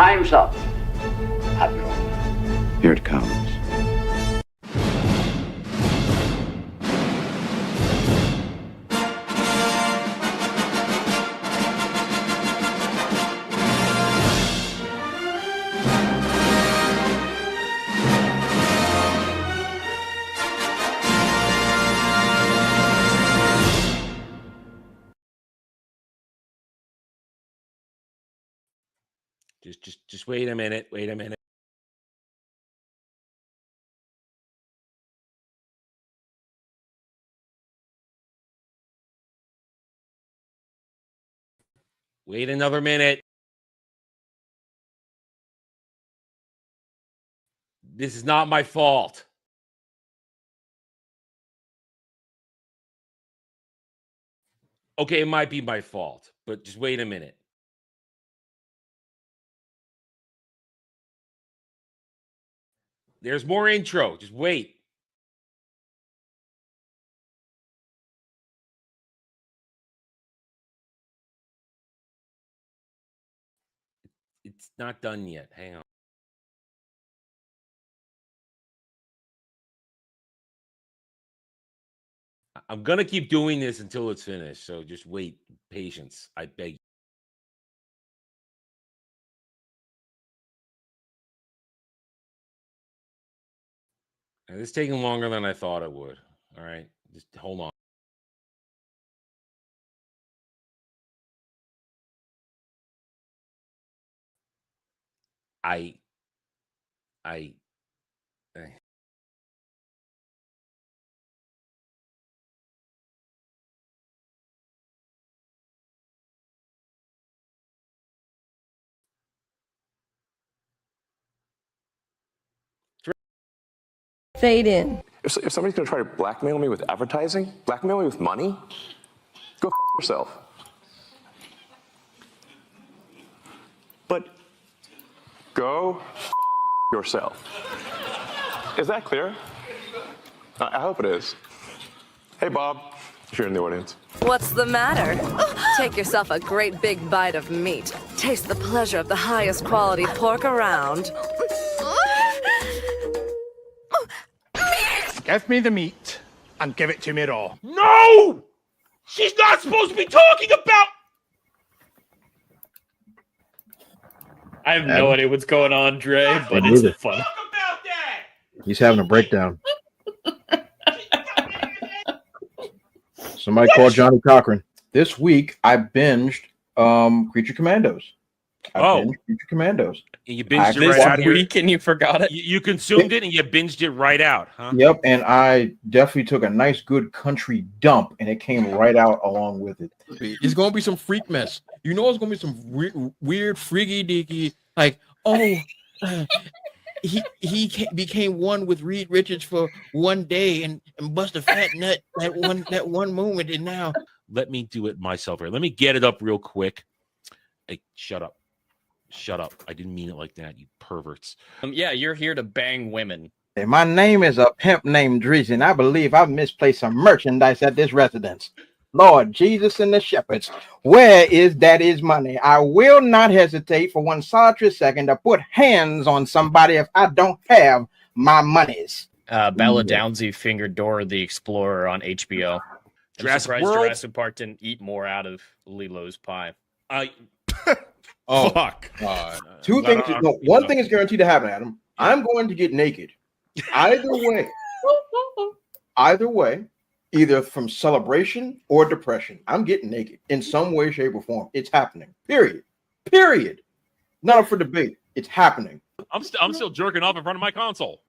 Time's up, Admiral. Here it comes. Just wait a minute. Wait a minute. Wait another minute. This is not my fault. Okay, it might be my fault, but just wait a minute. There's more intro. Just wait. It's not done yet. Hang on. I'm going to keep doing this until it's finished. So just wait. Patience. I beg you. Now, this is taking longer than I thought it would. All right. Just hold on. I Fade in. If somebody's going to try to blackmail me with advertising, blackmail me with money, go f yourself. But go f yourself. Is that clear? I hope it is. Hey, Bob, if you're in the audience. What's the matter? Take yourself a great big bite of meat. Taste the pleasure of the highest quality pork around. Give me the meat and give it to me raw. No! She's not supposed to be talking about. I have no idea what's going on, Dre, but it's fun. Talk about that. He's having a breakdown. Somebody call Johnny Cochran. This week I binged Creature Commandos. Creature Commandos. And you binged it this right out week and you forgot it? You consumed it and you binged it right out, huh? Yep, and I definitely took a nice good country dump and it came right out along with it. It's gonna be some freak mess. You know, it's gonna be some weird freaky deaky. Like, he became one with Reed Richards for one day and bust a fat nut that one moment, and now let me do it myself here. Let me get it up real quick. Hey, shut up. Shut up. I didn't mean it like that, you perverts. Yeah, you're here to bang women. Hey, my name is a pimp named Drees, and I believe I've misplaced some merchandise at this residence. Lord Jesus and the shepherds, where is daddy's money? I will not hesitate for one solitary second to put hands on somebody if I don't have my monies. Bella Downsy fingered Dora the Explorer on HBO. Jurassic World? Jurassic Park didn't eat more out of Lilo's pie. Fuck. Two things. No, one thing is guaranteed to happen, Adam. I'm going to get naked. Either way, either from celebration or depression, I'm getting naked in some way, shape, or form. It's happening. Period. Not up for debate. It's happening. I'm still jerking off in front of my console.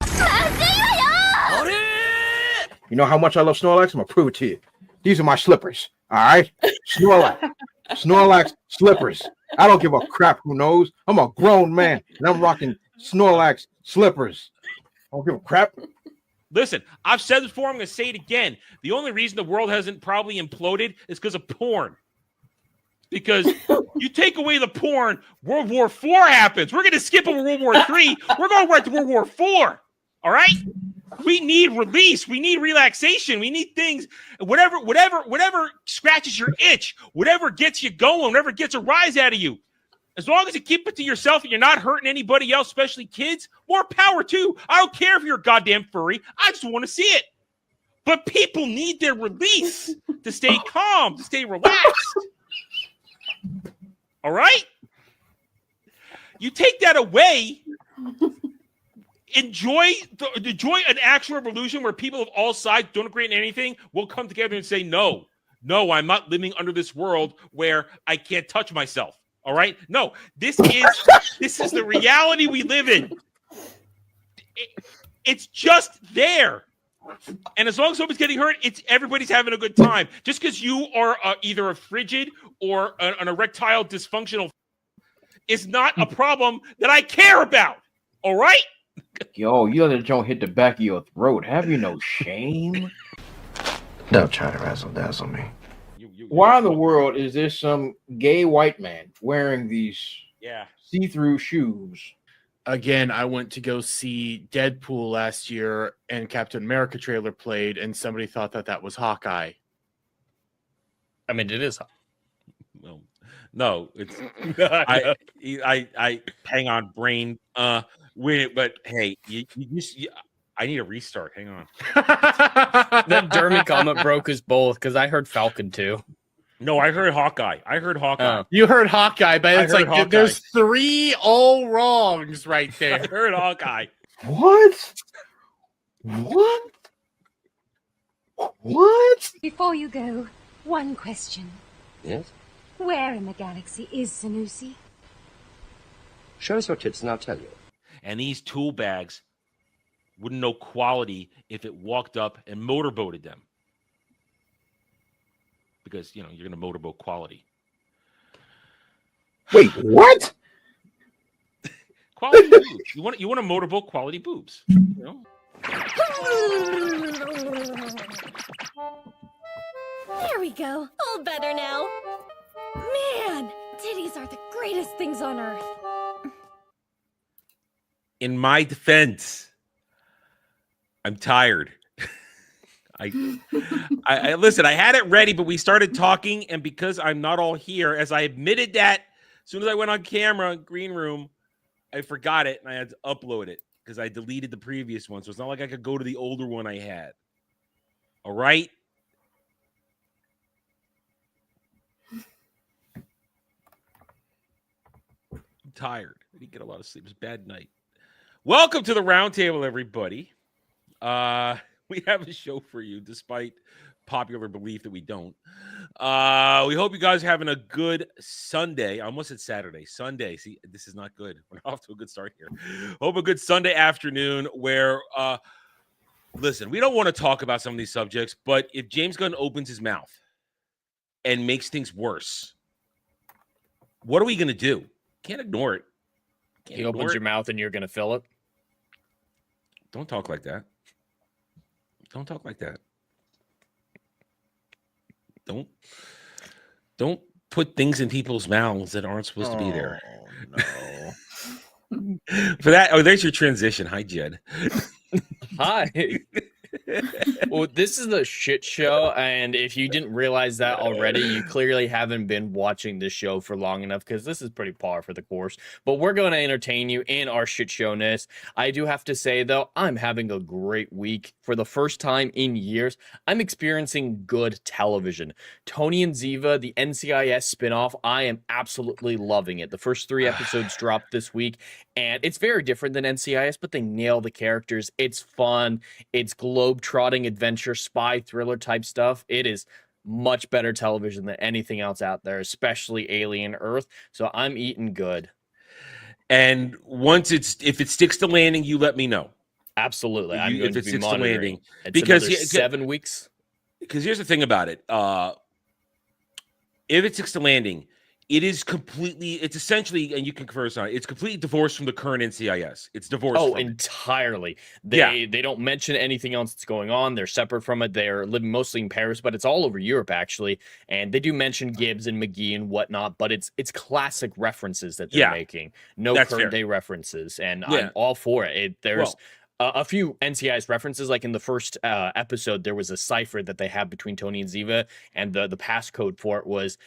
You know how much I love Snorlax? I'm gonna prove it to you. These are my slippers. All right, Snorlax slippers. I don't give a crap who knows. I'm a grown man and I'm rocking Snorlax slippers. I don't give a crap. Listen, I've said this before. I'm going to say it again. The only reason the world hasn't probably imploded is because of porn. Because you take away the porn, World War IV happens. We're going to skip over World War III. We're going right to World War IV. All right? We need release. We need relaxation. We need things. Whatever scratches your itch, whatever gets you going, whatever gets a rise out of you. As long as you keep it to yourself and you're not hurting anybody else, especially kids, more power too. I don't care if you're a goddamn furry. I just want to see it. But people need their release to stay calm, to stay relaxed. All right? You take that away, enjoy an actual revolution where people of all sides don't agree on anything. We'll come together and say, no, I'm not living under this world where I can't touch myself. All right? No, this is the reality we live in. It's just there. And as long as somebody's getting hurt, everybody's having a good time. Just because you are either a frigid or an erectile dysfunctional is not a problem that I care about. All right? Yo, you let the joint hit the back of your throat. Have you no shame? Don't try to razzle dazzle me. Why in the world is there some gay white man wearing these see-through shoes? Again, I went to go see Deadpool last year, and Captain America trailer played, and somebody thought that was Hawkeye. I mean, it is. No, it's I hang on, brain. But hey, I need a restart. Hang on. That Dermy comment broke us both because I heard Falcon too. No, I heard Hawkeye. You heard Hawkeye, but it's like Hawkeye. There's 3 all wrongs right there. I heard Hawkeye. What? Before you go, one question. Yes? Where in the galaxy is Sanusi? Show us your tits and I'll tell you. And these tool bags wouldn't know quality if it walked up and motorboated them. Because, you're going to motorboat quality. Wait, what? Quality boobs. You want to motorboat quality boobs. There we go. All better now. Man, titties are the greatest things on earth. In my defense, I'm tired. I listen, I had it ready, but we started talking, and because I'm not all here, as I admitted that as soon as I went on camera, green room, I forgot it, and I had to upload it because I deleted the previous one, so it's not like I could go to the older one I had. All right? I'm tired. I didn't get a lot of sleep. It was a bad night. Welcome to the roundtable, everybody. We have a show for you, despite popular belief that we don't. We hope you guys are having a good Sunday. I almost said Saturday. Sunday. See, this is not good. We're off to a good start here. Hope a good Sunday afternoon where, listen, we don't want to talk about some of these subjects, but if James Gunn opens his mouth and makes things worse, what are we going to do? Can't ignore it. He opens your mouth and you're going to fill it. Don't talk like that. Don't talk like that. Don't put things in people's mouths that aren't supposed to be there. No. For that, there's your transition. Hi, Jed. Hi. Well, this is a shit show, and if you didn't realize that already, you clearly haven't been watching this show for long enough, because this is pretty par for the course. But we're going to entertain you in our shit showness. I do have to say, though, I'm having a great week. For the first time in years, I'm experiencing good television. Tony and Ziva, the NCIS spinoff, I am absolutely loving it. The first 3 episodes dropped this week, and it's very different than NCIS, but they nail the characters. It's fun. It's globe-trotting adventure, spy thriller type stuff. It is much better television than anything else out there, especially Alien Earth. So I'm eating good. And if it sticks to landing, you let me know. Absolutely. I'm going to be monitoring. It's because 7 weeks. Because here's the thing about it. If it sticks to landing, it's essentially, and you can converse on it, it's completely divorced from the current NCIS. It's divorced. Oh, entirely. They don't mention anything else that's going on. They're separate from it. They're living mostly in Paris, but it's all over Europe, actually. And they do mention Gibbs and McGee and whatnot, but it's classic references that they're making. No current day references. And I'm all for it. There's a few NCIS references. Like in the first episode, there was a cipher that they had between Tony and Ziva, and the passcode for it was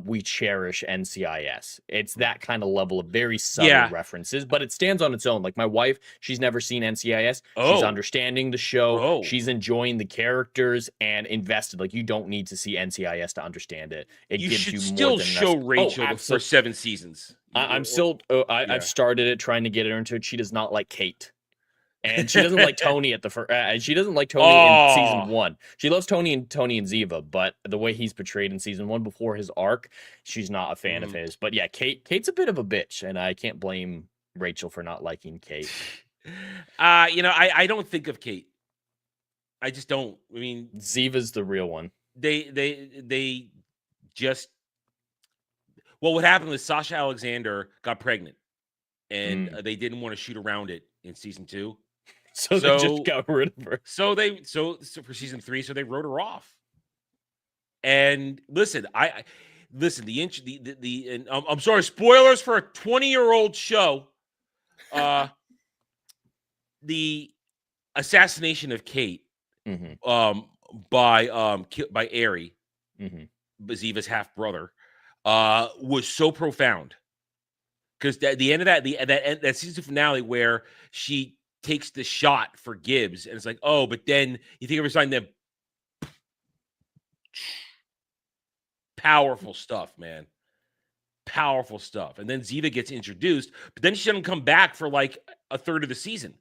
"We cherish NCIS." It's that kind of level of very subtle references, but it stands on its own. Like my wife, she's never seen NCIS. She's understanding the show. She's enjoying the characters and invested. Like you don't need to see NCIS to understand it. It gives you still more than show Rachel for 7 seasons. I'm still. I've started it, trying to get her into it. She does not like Kate. And she doesn't like Tony at the first. She doesn't like Tony in season 1. She loves Tony and Ziva, but the way he's portrayed in season 1 before his arc, she's not a fan of his. But yeah, Kate's a bit of a bitch, and I can't blame Rachel for not liking Kate. I don't think of Kate. I just don't. I mean, Ziva's the real one. They just. Well, what happened was Sasha Alexander got pregnant, and they didn't want to shoot around it in season 2. So they just got rid of her. So for season 3, so they wrote her off. And listen, I'm sorry, spoilers for a 20-year-old show. The assassination of Kate, by Aerie, Ziva's half brother, was so profound. Because at the end of that season finale where she takes the shot for Gibbs, and it's like, oh, but then you think every time that powerful stuff, man. Powerful stuff. And then Ziva gets introduced, but then she doesn't come back for like a third of the season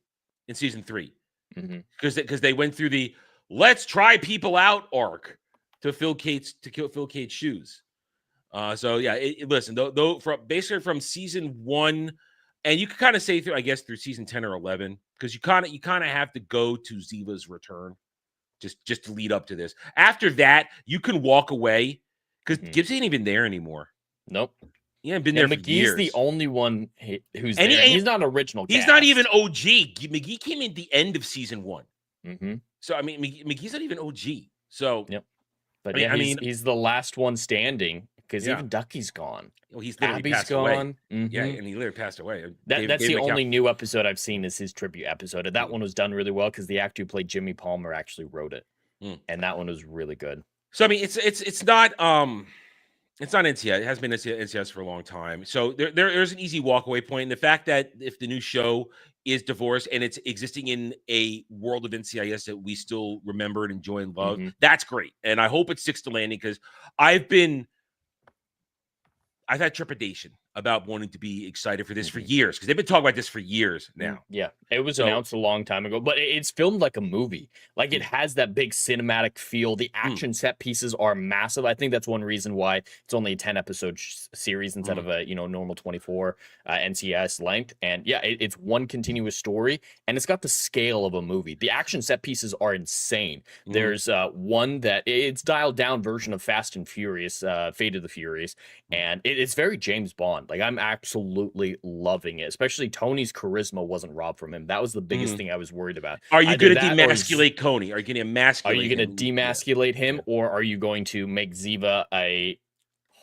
in season 3. Because they went through the let's try people out arc to fill Kate's shoes. So yeah, listen, though from season 1, and you can kind of say through season 10 or 11, because you kind of have to go to Ziva's return just to lead up to this. After that, you can walk away because Gibbs ain't even there anymore. Nope. He hasn't been there for years. McGee's the only one who's there. He's not original. He's not even OG. McGee came in the end of season 1. So I mean, McGee's not even OG. So but he's the last one standing. Because even Ducky's gone. Well, he's literally Abby's passed gone. away. Yeah, and he literally passed away. That's the only new episode I've seen is his tribute episode. And that one was done really well because the actor who played Jimmy Palmer actually wrote it. And that one was really good. So I mean, it's not NCIS. It has been NCIS for a long time. So there's an easy walkaway point. And the fact that if the new show is divorced and it's existing in a world of NCIS that we still remember and enjoy and love, that's great. And I hope it sticks to landing because I've had trepidation about wanting to be excited for this for years because they've been talking about this for years now. Yeah, it was announced a long time ago, but it's filmed like a movie. Like it has that big cinematic feel. The action set pieces are massive. I think that's one reason why it's only a 10-episode series instead of a normal 24 NCIS length. And yeah, it's one continuous story, and it's got the scale of a movie. The action set pieces are insane. There's one that it's dialed down version of Fast and Furious, Fate of the Furious, and it's very James Bond. Like I'm absolutely loving it. Especially Tony's charisma wasn't robbed from him. That was the biggest thing I was worried about. Are you going to demasculate Coney? Are you going to emasculate? Are you going to demasculate him, or are you going to make Ziva a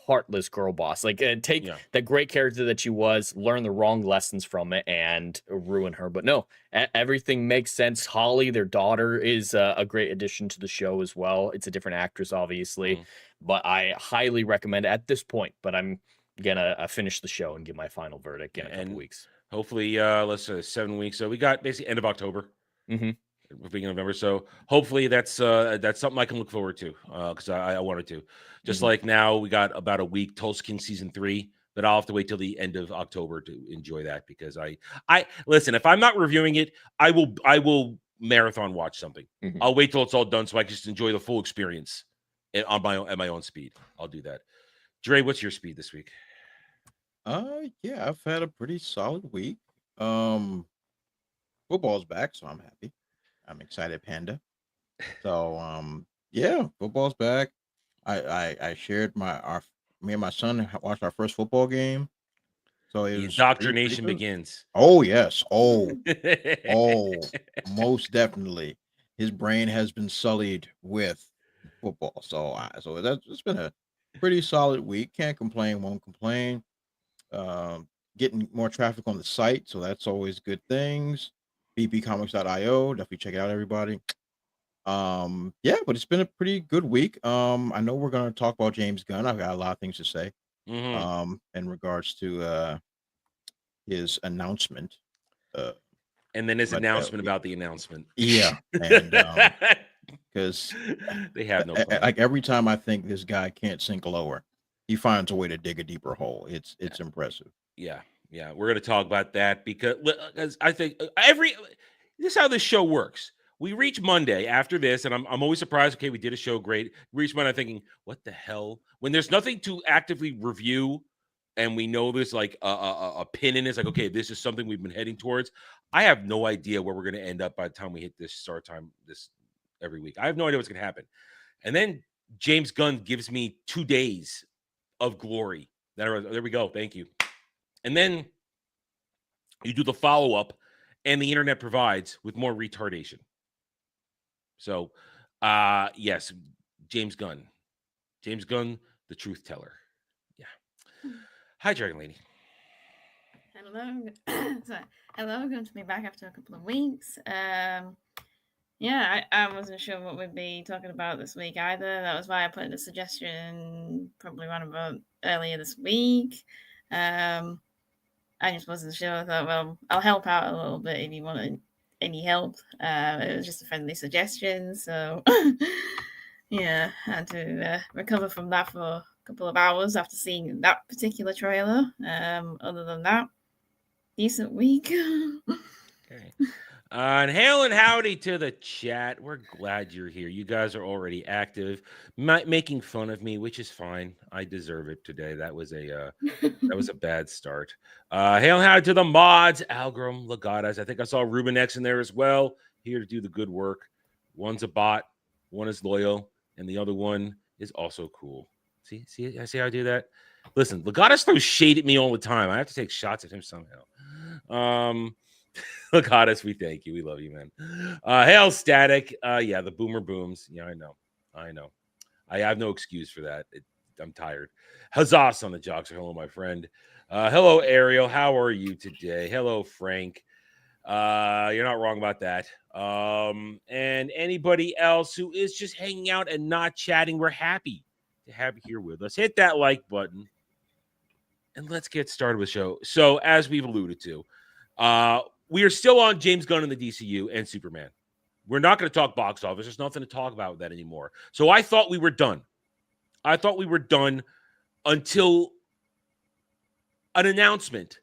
heartless girl boss? Like take that great character that she was, learn the wrong lessons from it, and ruin her. But no, everything makes sense. Holly, their daughter, is a great addition to the show as well. It's a different actress, obviously, but I highly recommend it at this point. But I'm gonna finish the show and give my final verdict in a couple weeks. Hopefully, let's say 7 weeks. So we got basically end of October, beginning of November. So hopefully that's something I can look forward to because I wanted to. Just like now, we got about a week Tulsa King season 3, but I'll have to wait till the end of October to enjoy that because I listen. If I'm not reviewing it, I will marathon watch something. I'll wait till it's all done so I can just enjoy the full experience at my own speed. I'll do that. Dre, what's your speed this week? Yeah, I've had a pretty solid week. Football's back, so I'm happy. I'm excited, Panda. So yeah, football's back. I shared me and my son watched our first football game. So it was indoctrination begins. Oh yes. Oh most definitely. His brain has been sullied with football. So it's been a pretty solid week. Can't complain, won't complain. Getting more traffic on the site, so that's always good things. bpcomics.io. Definitely check it out, everybody. Yeah, but it's been a pretty good week. I know we're gonna talk about James Gunn. I've got a lot of things to say. In regards to his announcement. And then his announcement about the announcement. Yeah, and because they have no plan. Like every time I think this guy can't sink lower, he finds a way to dig a deeper hole. It's impressive. Yeah, we're gonna talk about that because I think this is how this show works. We reach Monday after this, and I'm always surprised. Okay, we did a show, great. We reach Monday thinking, what the hell? When there's nothing to actively review, and we know there's like a pin in it, it's like, okay, this is something we've been heading towards. I have no idea where we're going to end up by the time we hit this start time this every week. I have no idea what's going to happen. And then James Gunn gives me 2 days of glory. There we go. Thank you. And then you do the follow-up, and the internet provides with more retardation. So, yes, James Gunn, the truth teller. Yeah. Hi, Dragon Lady. Hello. Hello. Good to be back after a couple of weeks. Yeah, I wasn't sure what we'd be talking about this week either. That was why I put in a suggestion probably around about earlier this week. I just wasn't sure. I thought, well, I'll help out a little bit if you wanted any help. It was just a friendly suggestion, so yeah, I had to recover from that for a couple of hours after seeing that particular trailer. Other than that, decent week. Okay. And hail and howdy to the chat. We're glad you're here. You guys are already active, making fun of me, which is fine. I deserve it today. That was a bad start. Hail and howdy to the mods, Algram, Legatas. I think I saw Ruben X in there as well, here to do the good work. One's a bot, one is loyal, and the other one is also cool. See, I see how I do that. Listen, Legatas throws shade at me all the time. I have to take shots at him somehow. Legatas, we thank you. We love you, man. Hail Static. Yeah, the boomer booms. Yeah, I know. I have no excuse for that. I'm tired. Huzzahs on the jocks. Hello, my friend. Hello, Ariel. How are you today? Hello, Frank. You're not wrong about that. And anybody else who is just hanging out and not chatting, we're happy to have you here with us. Hit that like button. And let's get started with the show. So, as we've alluded to, we are still on James Gunn and the DCU and Superman. We're not going to talk box office. There's nothing to talk about with that anymore. So I thought we were done. Until an announcement.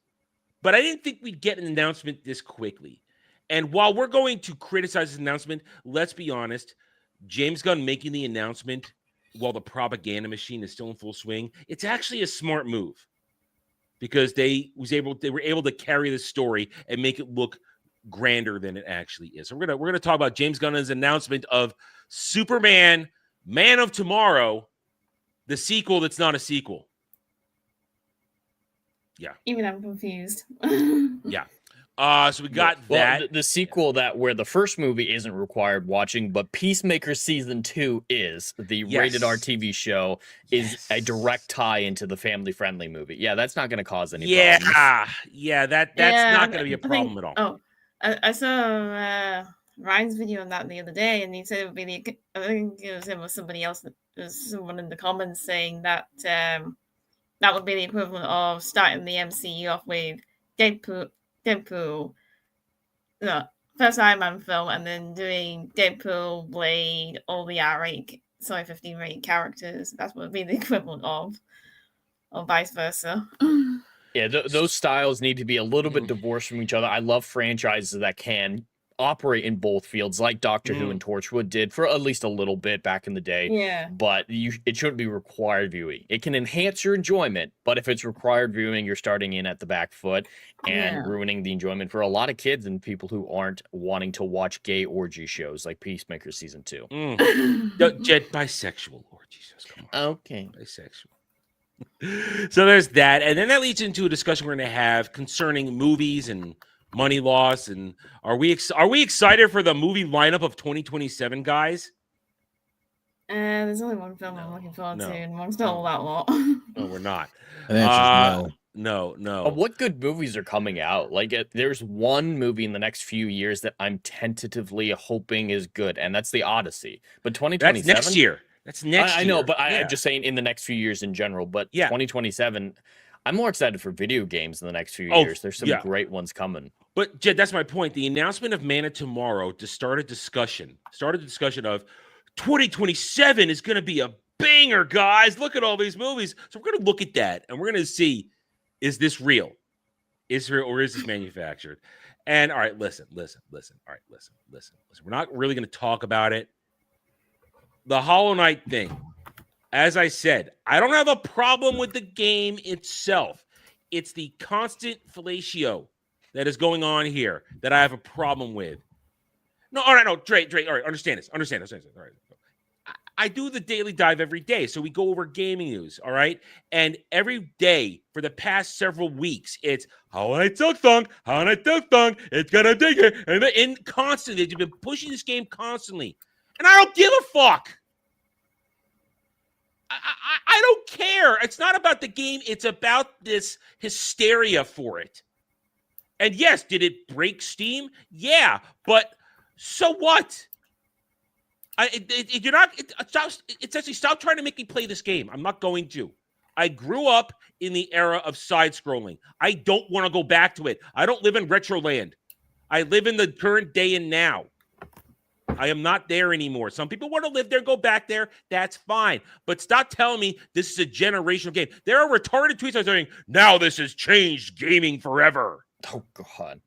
But I didn't think we'd get an announcement this quickly. And while we're going to criticize this announcement, let's be honest, James Gunn making the announcement while the propaganda machine is still in full swing, it's actually a smart move. Because they were able to carry the story and make it look grander than it actually is. So we're gonna talk about James Gunn's announcement of Superman, Man of Tomorrow, the sequel that's not a sequel. Yeah. Even I'm confused. Yeah. So we got that. The sequel where the first movie isn't required watching, but Peacemaker Season 2 is. The rated R TV show is a direct tie into the family-friendly movie. Yeah, that's not going to cause any problems. Yeah, that's not going to be a problem at all. Oh, I saw Ryan's video on that the other day, and he said it would be I think it was him or somebody else. There was someone in the comments saying that that would be the equivalent of starting the MCU off with Deadpool, first Iron Man film, and then doing Deadpool, Blade, all the R8, 15 rated characters. That's what would be the equivalent of, or vice versa. Yeah, those styles need to be a little bit divorced from each other. I love franchises that can operate in both fields, like Doctor Who and Torchwood did for at least a little bit back in the day. Yeah. But it shouldn't be required viewing. It can enhance your enjoyment, but if it's required viewing, you're starting in at the back foot and ruining the enjoyment for a lot of kids and people who aren't wanting to watch gay orgy shows like Peacemaker Season 2. Jet bisexual orgy shows. Come on. Okay. Bisexual. So there's that. And then that leads into a discussion we're going to have concerning movies and money loss. And are we excited for the movie lineup of 2027, guys? There's only one film I'm looking forward to, and one's not all that lot. No, we're not. The answer is no. What good movies are coming out? Like, there's one movie in the next few years that I'm tentatively hoping is good, and that's The Odyssey. But 2027? That's next year. That's next year. I know, but Yeah. I'm just saying in the next few years in general. But Yeah. 2027, I'm more excited for video games in the next few Oh, years. There's some yeah. great ones coming. But Jed, that's my point. The announcement of Man of Tomorrow to start a discussion of 2027 is going to be a banger, guys. Look at all these movies. So we're going to look at that and we're going to see, is this real? Is real or is this manufactured? And all right, listen. All right, listen. We're not really going to talk about it. The Hollow Knight thing. As I said, I don't have a problem with the game itself. It's the constant fellatio that is going on here that I have a problem with. No, all right, no, Dre, all right, understand this. All right. I do the daily dive every day, so we go over gaming news, all right? And every day for the past several weeks, it's Hollow Knight Silksong, it's gonna dig it, and constantly, they've been pushing this game constantly. And I don't give a fuck. I don't care. It's not about the game. It's about this hysteria for it. And yes, did it break Steam? Yeah, but so what? Stop trying to make me play this game. I'm not going to. I grew up in the era of side-scrolling. I don't want to go back to it. I don't live in retro land. I live in the current day and now. I am not there anymore. Some people want to live there, go back there. That's fine. But stop telling me this is a generational game. There are retarded tweets out saying, now this has changed gaming forever. Oh, God.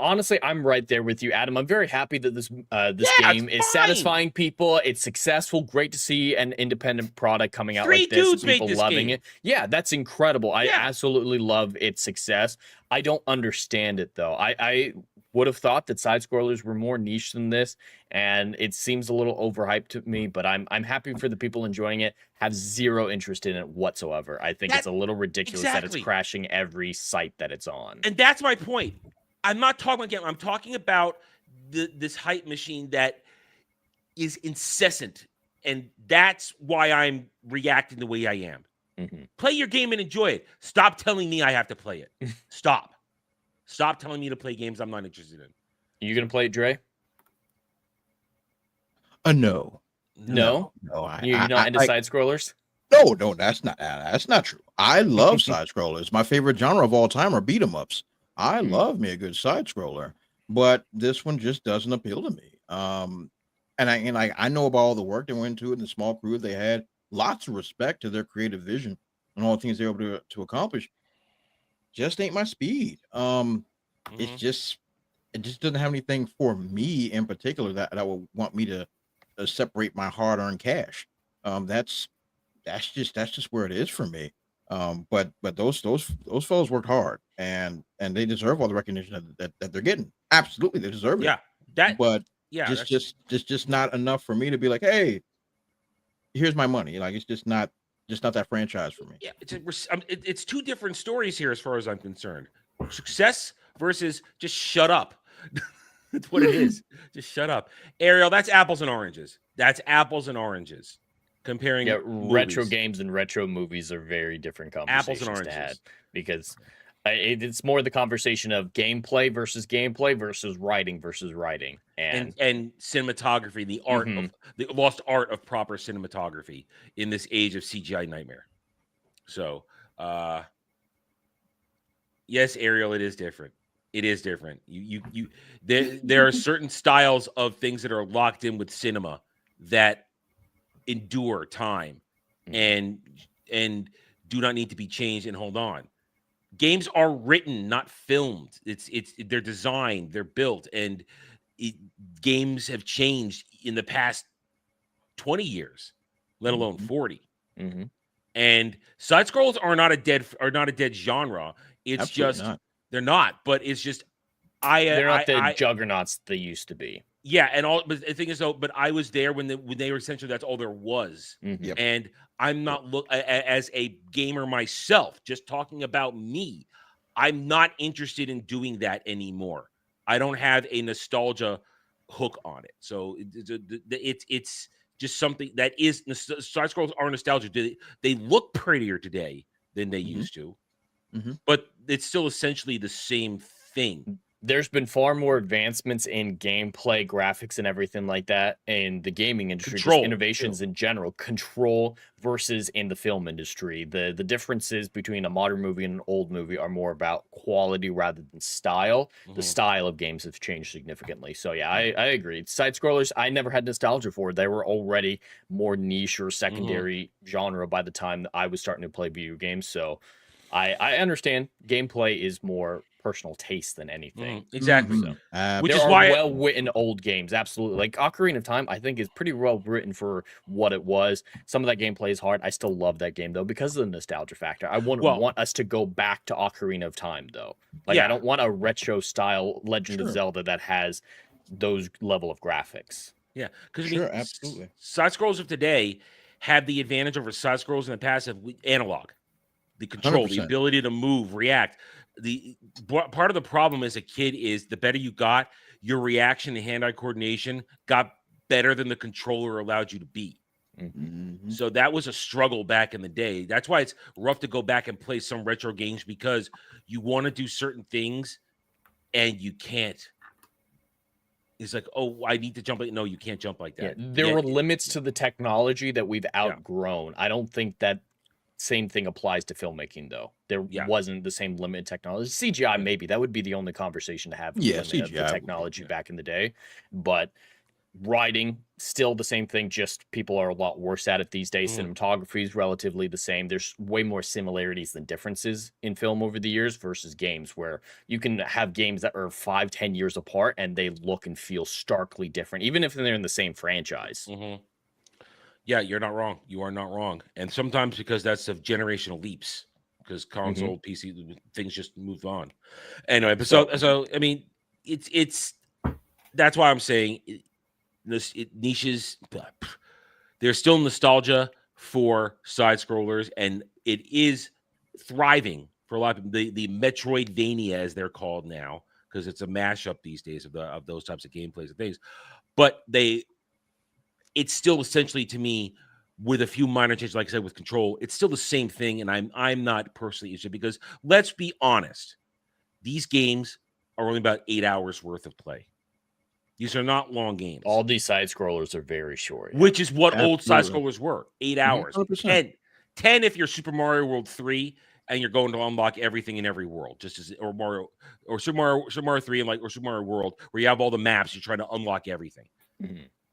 Honestly, I'm right there with you, Adam. I'm very happy that this game is satisfying people. It's successful. Great to see an independent product coming out like this. Dudes People make this loving game. it. Yeah, that's incredible. I absolutely love its success. I don't understand it, though. I would have thought that side scrollers were more niche than this, and it seems a little overhyped to me, but I'm happy for the people enjoying it. Have zero interest in it whatsoever. I think it's a little ridiculous that it's crashing every site that it's on. And that's my point. I'm not talking about game. I'm talking about this hype machine that is incessant, and that's why I'm reacting the way I am. Mm-hmm. Play your game and enjoy it. Stop telling me I have to play it. Stop telling me to play games I'm not interested in. You gonna play it, Dre? No. No. You're not into side scrollers? No, that's not true. I love side scrollers. My favorite genre of all time are beat 'em ups. I love me a good side scroller, but this one just doesn't appeal to me. And I know about all the work they went into it and the small crew they had. Lots of respect to their creative vision and all the things they were able to accomplish. Just ain't my speed. It just doesn't have anything for me in particular that would want me to separate my hard-earned cash. That's just where it is for me. But those fellows worked hard and they deserve all the recognition that they're getting. Absolutely, they deserve it. Just not enough for me to be like, hey, here's my money. Like, it's just not that franchise for me. Yeah, it's two different stories here as far as I'm concerned. Success versus just shut up. That's what it is. Just shut up. Ariel, that's apples and oranges. Comparing retro games and retro movies are very different conversations apples and oranges. to have, because it's more the conversation of gameplay versus writing versus writing, and cinematography, the art of the lost art of proper cinematography in this age of CGI nightmare. So, yes, Ariel, it is different. It is different. There are certain styles of things that are locked in with cinema that endure time and do not need to be changed and hold on. Games are written, not filmed. They're designed, they're built, and games have changed in the past 20 years, let alone 40. Mm-hmm. And side scrolls are not a dead genre. It's Absolutely just not. They're not, but it's just they're not the juggernauts they used to be. Yeah, but the thing is though, but I was there when they were essentially that's all there was. Mm-hmm. Yep. And I'm not as a gamer myself, just talking about me. I'm not interested in doing that anymore. I don't have a nostalgia hook on it. So it's just something that is side scrolls are nostalgic. They look prettier today than they used to. Mhm. But it's still essentially the same thing. There's been far more advancements in gameplay, graphics, and everything like that in the gaming industry, Control, just innovations in general. Control versus in the film industry. The differences between a modern movie and an old movie are more about quality rather than style. The style of games have changed significantly. So yeah, I agree. Side scrollers, I never had nostalgia for. They were already more niche or secondary genre by the time that I was starting to play video games. So I understand gameplay is more personal taste than anything. Exactly. So, Which there is are why well-written old games, absolutely. Like Ocarina of Time, I think is pretty well written for what it was. Some of that gameplay is hard. I still love that game though because of the nostalgia factor. I wouldn't want us to go back to Ocarina of Time though. Like I don't want a retro style Legend of Zelda that has those level of graphics. Yeah, because absolutely. Side scrolls of today had the advantage over side scrolls in the past of analog, the control, the 100%. ability to move, react. The part of the problem as a kid is the better you got, your reaction and hand-eye coordination got better than the controller allowed you to be. So that was a struggle back in the day. That's why it's rough to go back and play some retro games because you want to do certain things and you can't. It's like, oh, I need to jump. No, you can't jump like that. There were limits to the technology that we've outgrown. I don't think that same thing applies to filmmaking, though. There wasn't the same limited technology. CGI, maybe. That would be the only conversation to have. Yeah, CGI. Of the technology back in the day. But writing, still the same thing, just people are a lot worse at it these days. Cinematography is relatively the same. There's way more similarities than differences in film over the years versus games, where you can have games that are 5-10 years apart and they look and feel starkly different, even if they're in the same franchise. Yeah, you're not wrong. You are not wrong. And sometimes because that's of generational leaps, because console, PC, things just move on. Anyway, but so I mean, it's that's why I'm saying niches. There's still nostalgia for side scrollers, and it is thriving for a lot of people. The Metroidvania, as they're called now, because it's a mashup these days of those types of gameplays and things. But it's still essentially, to me, with a few minor changes, like I said, with Control, it's still the same thing, and I'm not personally interested because let's be honest, these games are only about 8 hours worth of play. These are not long games. All these side scrollers are very short, which is what old side scrollers were. 8 hours, 100%. 10 if you're Super Mario World 3 and you're going to unlock everything in every world, just as or Super Mario 3 and or Super Mario World, where you have all the maps, you're trying to unlock everything.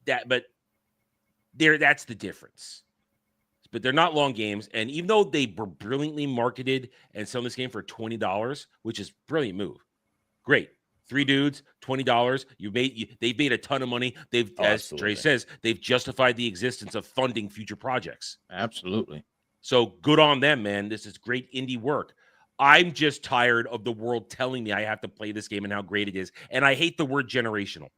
That's the difference. But they're not long games, and even though they were brilliantly marketed and selling this game for $20, which is a brilliant move, great. 3 dudes, $20. They've made a ton of money. As Trey says, they've justified the existence of funding future projects. Absolutely. So good on them, man. This is great indie work. I'm just tired of the world telling me I have to play this game and how great it is, and I hate the word generational.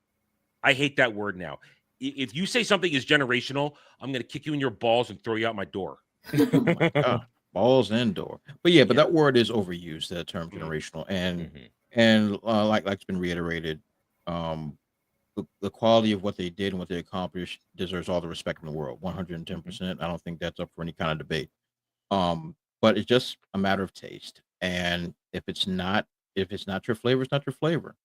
I hate that word now. If you say something is generational, I'm going to kick you in your balls and throw you out my door. Balls and door. But yeah, that word is overused, that term generational. And like it's been reiterated, the quality of what they did and what they accomplished deserves all the respect in the world. 110%. I don't think that's up for any kind of debate. But it's just a matter of taste. And if it's not your flavor, it's not your flavor.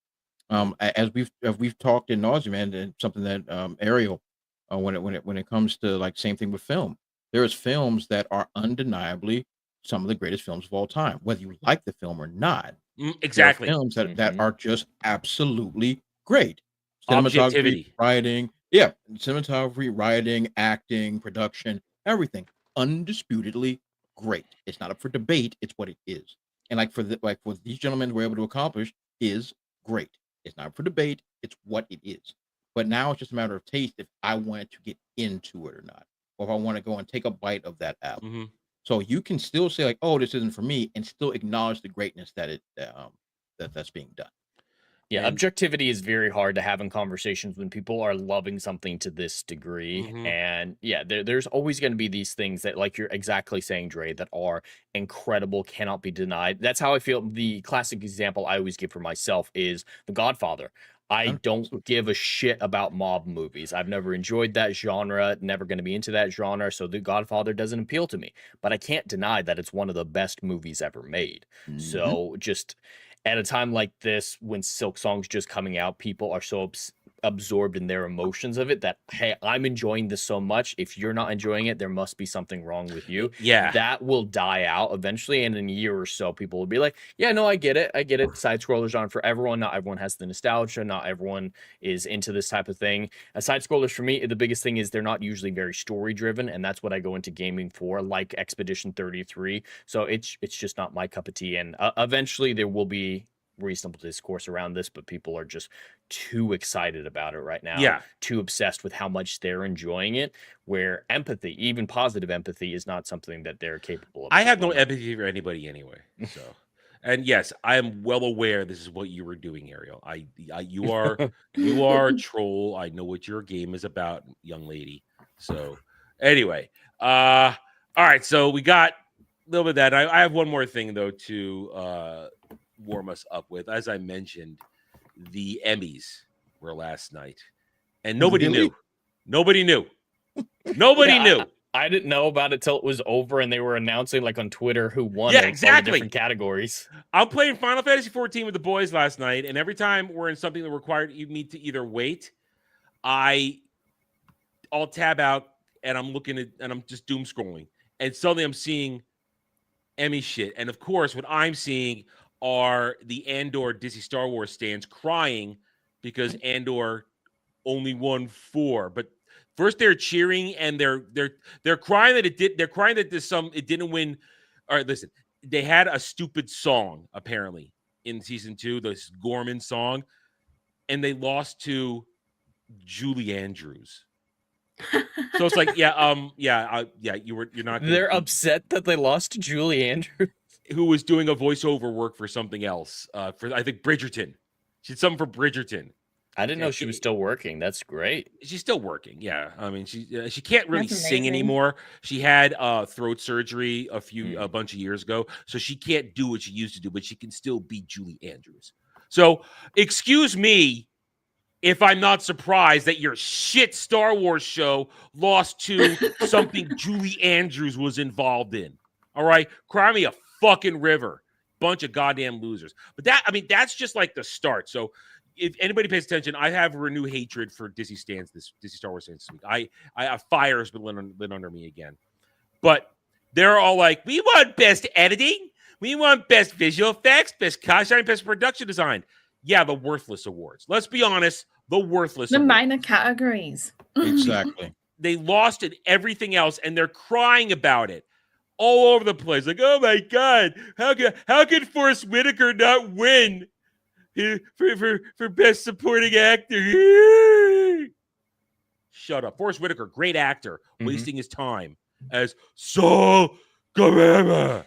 As we've talked in nauseam, and something that Ariel, when it comes to like same thing with film, there's films that are undeniably some of the greatest films of all time, whether you like the film or not. Exactly. There are films that are just absolutely great. Objectivity, cinematography, writing, acting, production, everything undisputedly great. It's not up for debate. It's what it is. And what these gentlemen were able to accomplish is great. It's not for debate. It's what it is. But now it's just a matter of taste if I want to get into it or not, or if I want to go and take a bite of that apple. So you can still say like, "Oh, this isn't for me," and still acknowledge the greatness that that's being done. Yeah, objectivity is very hard to have in conversations when people are loving something to this degree. And yeah, there's always going to be these things that, like you're exactly saying, Dre, that are incredible, cannot be denied. That's how I feel. The classic example I always give for myself is The Godfather. I don't give a shit about mob movies. I've never enjoyed that genre, never going to be into that genre, so The Godfather doesn't appeal to me. But I can't deny that it's one of the best movies ever made. So just at a time like this, when Silk Song's just coming out, people are so absorbed in their emotions of it that, hey, I'm enjoying this so much. If you're not enjoying it, there must be something wrong with you. Yeah. That will die out eventually. And in a year or so, people will be like, yeah, no, I get it. Side scrollers aren't for everyone. Not everyone has the nostalgia. Not everyone is into this type of thing. Side scrollers for me, the biggest thing is they're not usually very story driven. And that's what I go into gaming for, like Expedition 33. So it's just not my cup of tea. And eventually there will be reasonable discourse around this, but people are just too excited about it right now. Yeah. Too obsessed with how much they're enjoying it, where empathy, even positive empathy, is not something that they're capable of. I have no empathy for anybody anyway. So, and yes, I am well aware this is what you were doing, Ariel. You are a troll. I know what your game is about, young lady. So anyway, all right. So we got a little bit of that. I have one more thing though to warm us up with. As I mentioned, the Emmys were last night, and nobody knew. Nobody knew. I didn't know about it till it was over, and they were announcing like on Twitter who won. Yeah, exactly. Different categories. I'm playing Final Fantasy 14 with the boys last night, and every time we're in something that required me to either wait, I'll tab out and I'm looking at and I'm just doom scrolling, and suddenly I'm seeing Emmy shit, and of course, what I'm seeing are the Andor Disney Star Wars stands crying because Andor only won 4. But first they're cheering and they're crying that it did. They're crying that it didn't win. All right, listen, they had a stupid song apparently in season 2, this Gorman song, and they lost to Julie Andrews. So it's like, you're not. They're upset that they lost to Julie Andrews, who was doing a voiceover work for something else, for I think Bridgerton. She did something for Bridgerton. I didn't know she was still working. That's great. She's still working. Yeah, I mean she can't really sing anymore. She had throat surgery a bunch of years ago, so she can't do what she used to do, but she can still be Julie Andrews. So excuse me if I'm not surprised that your shit Star Wars show lost to something Julie Andrews was involved in. All right, cry me a fucking river. Bunch of goddamn losers. But that's just like the start. So if anybody pays attention, I have a renewed hatred for Disney Star Wars stands this week. I fire's been lit under me again. But they're all like, we want best editing, we want best visual effects, best costume, best production design. Yeah, the worthless awards. Let's be honest, the worthless the awards. minor categories. Exactly. They lost in everything else, and they're crying about it all over the place. Like, oh my God, how could Forrest Whitaker not win for best supporting actor? Shut up. Forrest Whitaker, great actor, wasting his time as Saul Guerrero.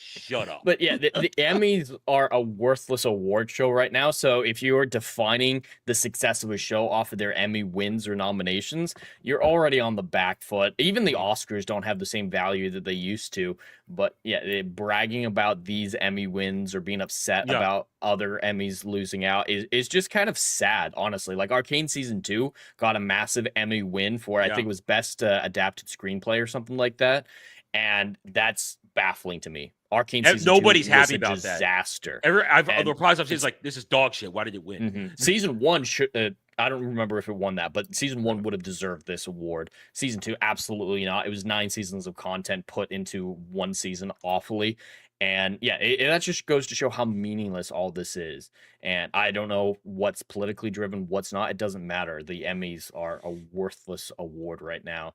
Shut up. But yeah, the Emmys are a worthless award show right now. So if you are defining the success of a show off of their Emmy wins or nominations, you're already on the back foot. Even the Oscars don't have the same value that they used to. But yeah, bragging about these Emmy wins or being upset about other Emmys losing out is just kind of sad, honestly. Like Arcane Season 2 got a massive Emmy win for, I think it was Best Adapted Screenplay or something like that. And that's baffling to me. Arcane Season 2 nobody's happy was a about disaster. The replies I've seen is like, this is dog shit. Why did it win? Season 1 should. I don't remember if it won that, but Season 1 would have deserved this award. Season 2, absolutely not. It was 9 seasons of content put into one season awfully. And yeah, that just goes to show how meaningless all this is. And I don't know what's politically driven, what's not. It doesn't matter. The Emmys are a worthless award right now.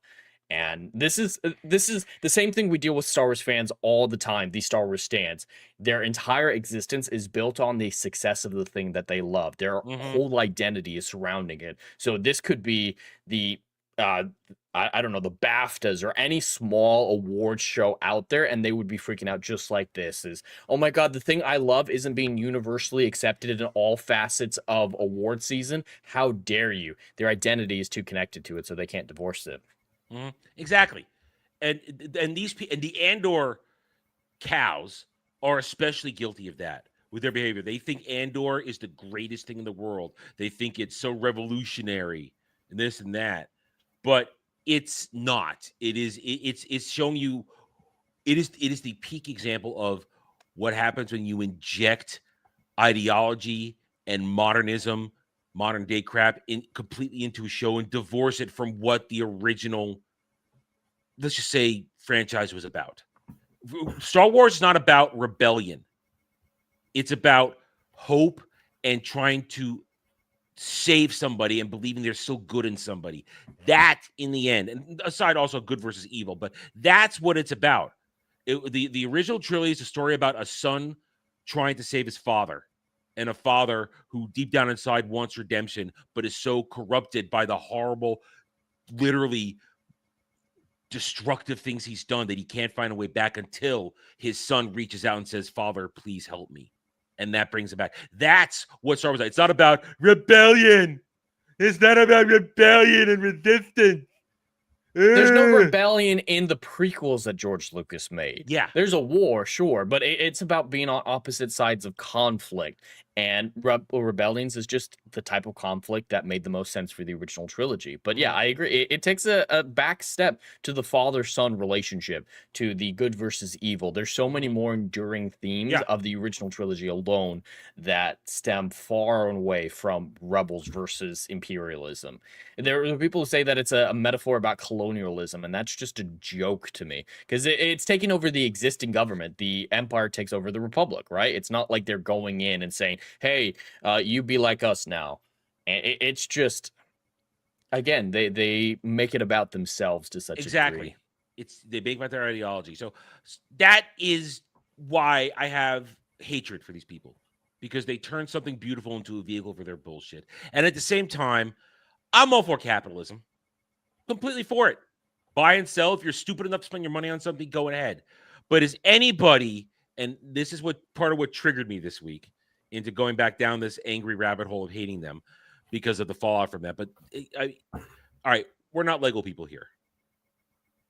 And this is the same thing we deal with Star Wars fans all the time, these Star Wars stans. Their entire existence is built on the success of the thing that they love. Their whole identity is surrounding it. So this could be the I don't know, the BAFTAs or any small awards show out there, and they would be freaking out just like this is, oh my God, the thing I love isn't being universally accepted in all facets of award season. How dare you? Their identity is too connected to it, so they can't divorce it. Exactly. And the Andor cows are especially guilty of that. with their behavior. They think Andor is the greatest thing in the world. They think it's so revolutionary and this and that, but it's not. It's showing you. It is the peak example of what happens when you inject ideology and modernism, modern day crap, completely into a show and divorce it from what the original, let's just say, franchise was about. Star Wars is not about rebellion. It's about hope and trying to save somebody and believing there's still good in somebody. That, in the end, and aside also good versus evil, but that's what it's about. The original trilogy is a story about a son trying to save his father, and a father who deep down inside wants redemption, but is so corrupted by the horrible, literally destructive things he's done that he can't find a way back until his son reaches out and says, "Father, please help me." And that brings him back. That's what Star Wars is. It's not about rebellion. It's not about rebellion and resistance. There's no rebellion in the prequels that George Lucas made. Yeah. There's a war, sure, but it's about being on opposite sides of conflict. And Rebellions is just the type of conflict that made the most sense for the original trilogy. But yeah, I agree. It takes a back step to the father-son relationship, to the good versus evil. There's so many more enduring themes of the original trilogy alone that stem far and away from rebels versus imperialism. There are people who say that it's a metaphor about colonialism, and that's just a joke to me, because it's taking over the existing government. The Empire takes over the Republic, right? It's not like they're going in and saying, hey, you be like us now. And it's just, again, they make it about themselves to such a degree. They make about their ideology. So that is why I have hatred for these people, because they turn something beautiful into a vehicle for their bullshit. And at the same time, I'm all for capitalism. Completely for it. Buy and sell. If you're stupid enough to spend your money on something, go ahead. But is anybody, and this is what part of what triggered me this week into going back down this angry rabbit hole of hating them because of the fallout from that. But all right, we're not Lego people here.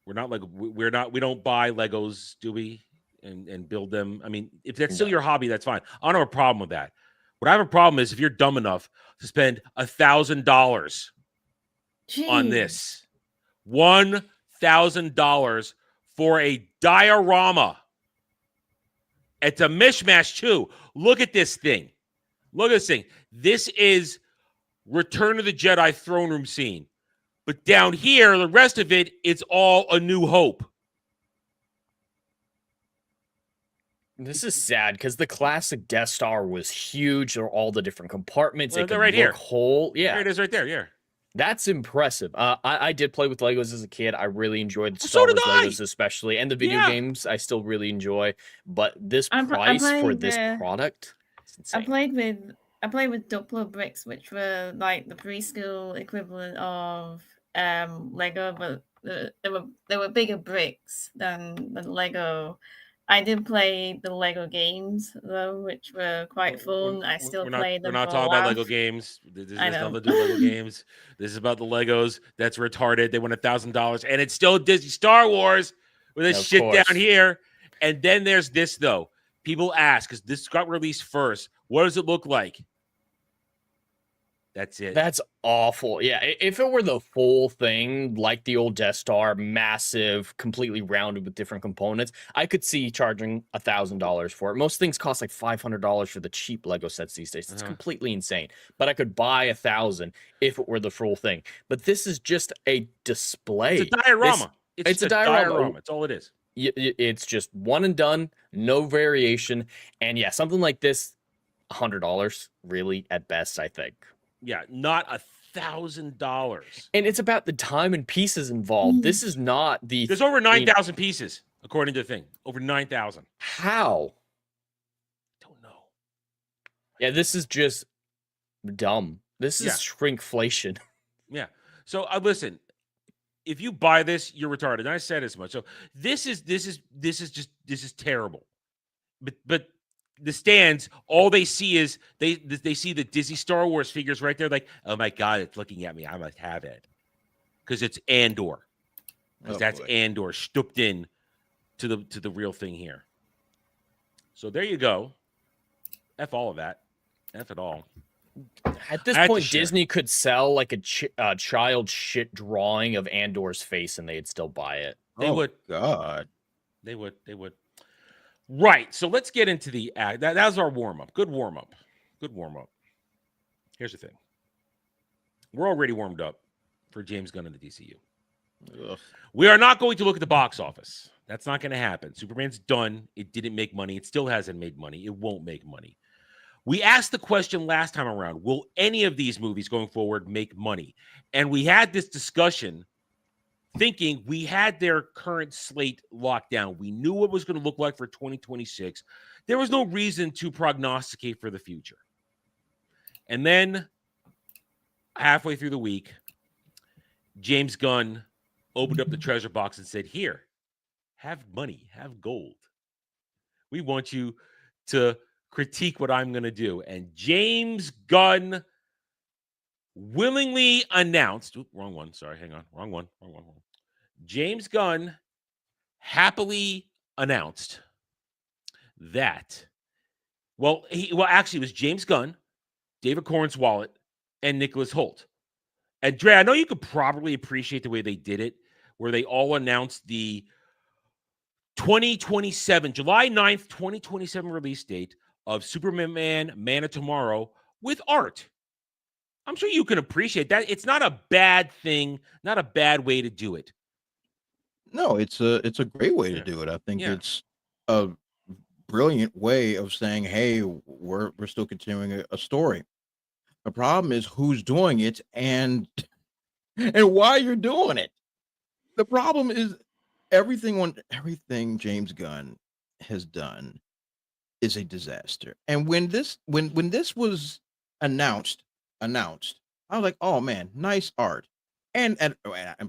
We're not Lego. We don't buy Legos, do we? And build them. I mean, if that's still your hobby, that's fine. I don't have a problem with that. What I have a problem is if you're dumb enough to spend $1,000 on this, $1,000 for a diorama. It's a mishmash too. Look at this thing. Look at this thing. This is Return of the Jedi throne room scene. But down here, the rest of it, it's all A New Hope. This is sad because the classic Death Star was huge. There are all the different compartments. Well, it could right here. Whole. Yeah. There it is right there. Yeah. That's impressive. I did play with Legos as a kid. I really enjoyed the Star Wars Legos especially, and the video games I still really enjoy. But this price for this product, it's insane. I played with Duplo bricks, which were like the preschool equivalent of Lego, but they were bigger bricks than Lego. I did play the Lego games though, which were quite fun. I still play them. We're not talking about Lego games. This has nothing to do with Lego games. This is about the Legos. That's retarded. They won $1,000, and it's still Disney Star Wars with this shit down here. And then there's this though. People ask because this got released first. What does it look like? That's it. That's awful. Yeah, if it were the full thing, like the old Death Star, massive, completely rounded with different components, I could see charging $1,000 for it. Most things cost like $500 for the cheap Lego sets these days. It's completely insane. But I could buy $1,000 if it were the full thing. But this is just a display. It's a diorama. It's a diorama. That's all it is. It's just one and done, no variation. And yeah, something like this, $100, really, at best, I think. Yeah, not $1,000. And it's about the time and pieces involved. This is not the... There's over 9,000 pieces, according to the thing. Over 9,000. How? Don't know. Yeah, this is just dumb. This is shrinkflation. Yeah. So listen, if you buy this, you're retarded. And I said as much. So this is terrible. But the stands, all they see is they see the Disney Star Wars figures right there. Like, oh my God, it's looking at me. I must have it because it's Andor. Because that's Andor stooped in to the real thing here. So there you go. F all of that. F it all. At this point, Disney could sell like a child shit drawing of Andor's face, and they'd still buy it. They would. God. They would. Right. So let's get into the act. That was our warm up. Good warm up. Here's the thing. We're already warmed up for James Gunn and the DCU. Ugh. We are not going to look at the box office. That's not going to happen. Superman's done. It didn't make money. It still hasn't made money. It won't make money. We asked the question last time around, will any of these movies going forward make money? And we had this discussion thinking we had their current slate locked down. We knew what it was going to look like for 2026. There was no reason to prognosticate for the future. And then halfway through the week, James Gunn opened up the treasure box and said, here, have money, have gold. We want you to critique what I'm going to do. And James Gunn willingly announced, wrong one, sorry, hang on, wrong one. James Gunn happily announced that, actually it was James Gunn, David Cornswallet, and Nicholas Hoult. And Dre, I know you could probably appreciate the way they did it, where they all announced the 2027, July 9th, 2027 release date of Superman, Man of Tomorrow with art. I'm sure you can appreciate that. It's not a bad thing, not a bad way to do it. No, it's a great way to do it. I think it's a brilliant way of saying, hey, we're still continuing a story. The problem is who's doing it and why you're doing it. The problem is everything James Gunn has done is a disaster. And when this was announced, I was like, oh man, nice art. And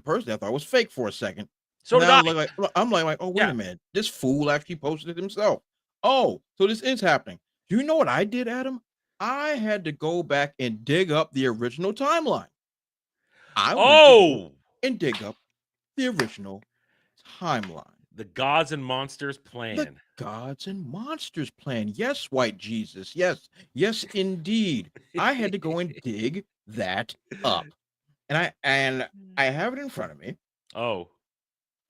personally, I thought it was fake for a second. So now did I. I'm like, oh, wait a minute. This fool actually posted it himself. Oh, so this is happening. Do you know what I did, Adam? I had to go back and dig up the original timeline. And dig up the original timeline. The Gods and Monsters plan. The Gods and Monsters plan. Yes, white Jesus. Yes, indeed. I had to go and dig that up. And I have it in front of me. Oh.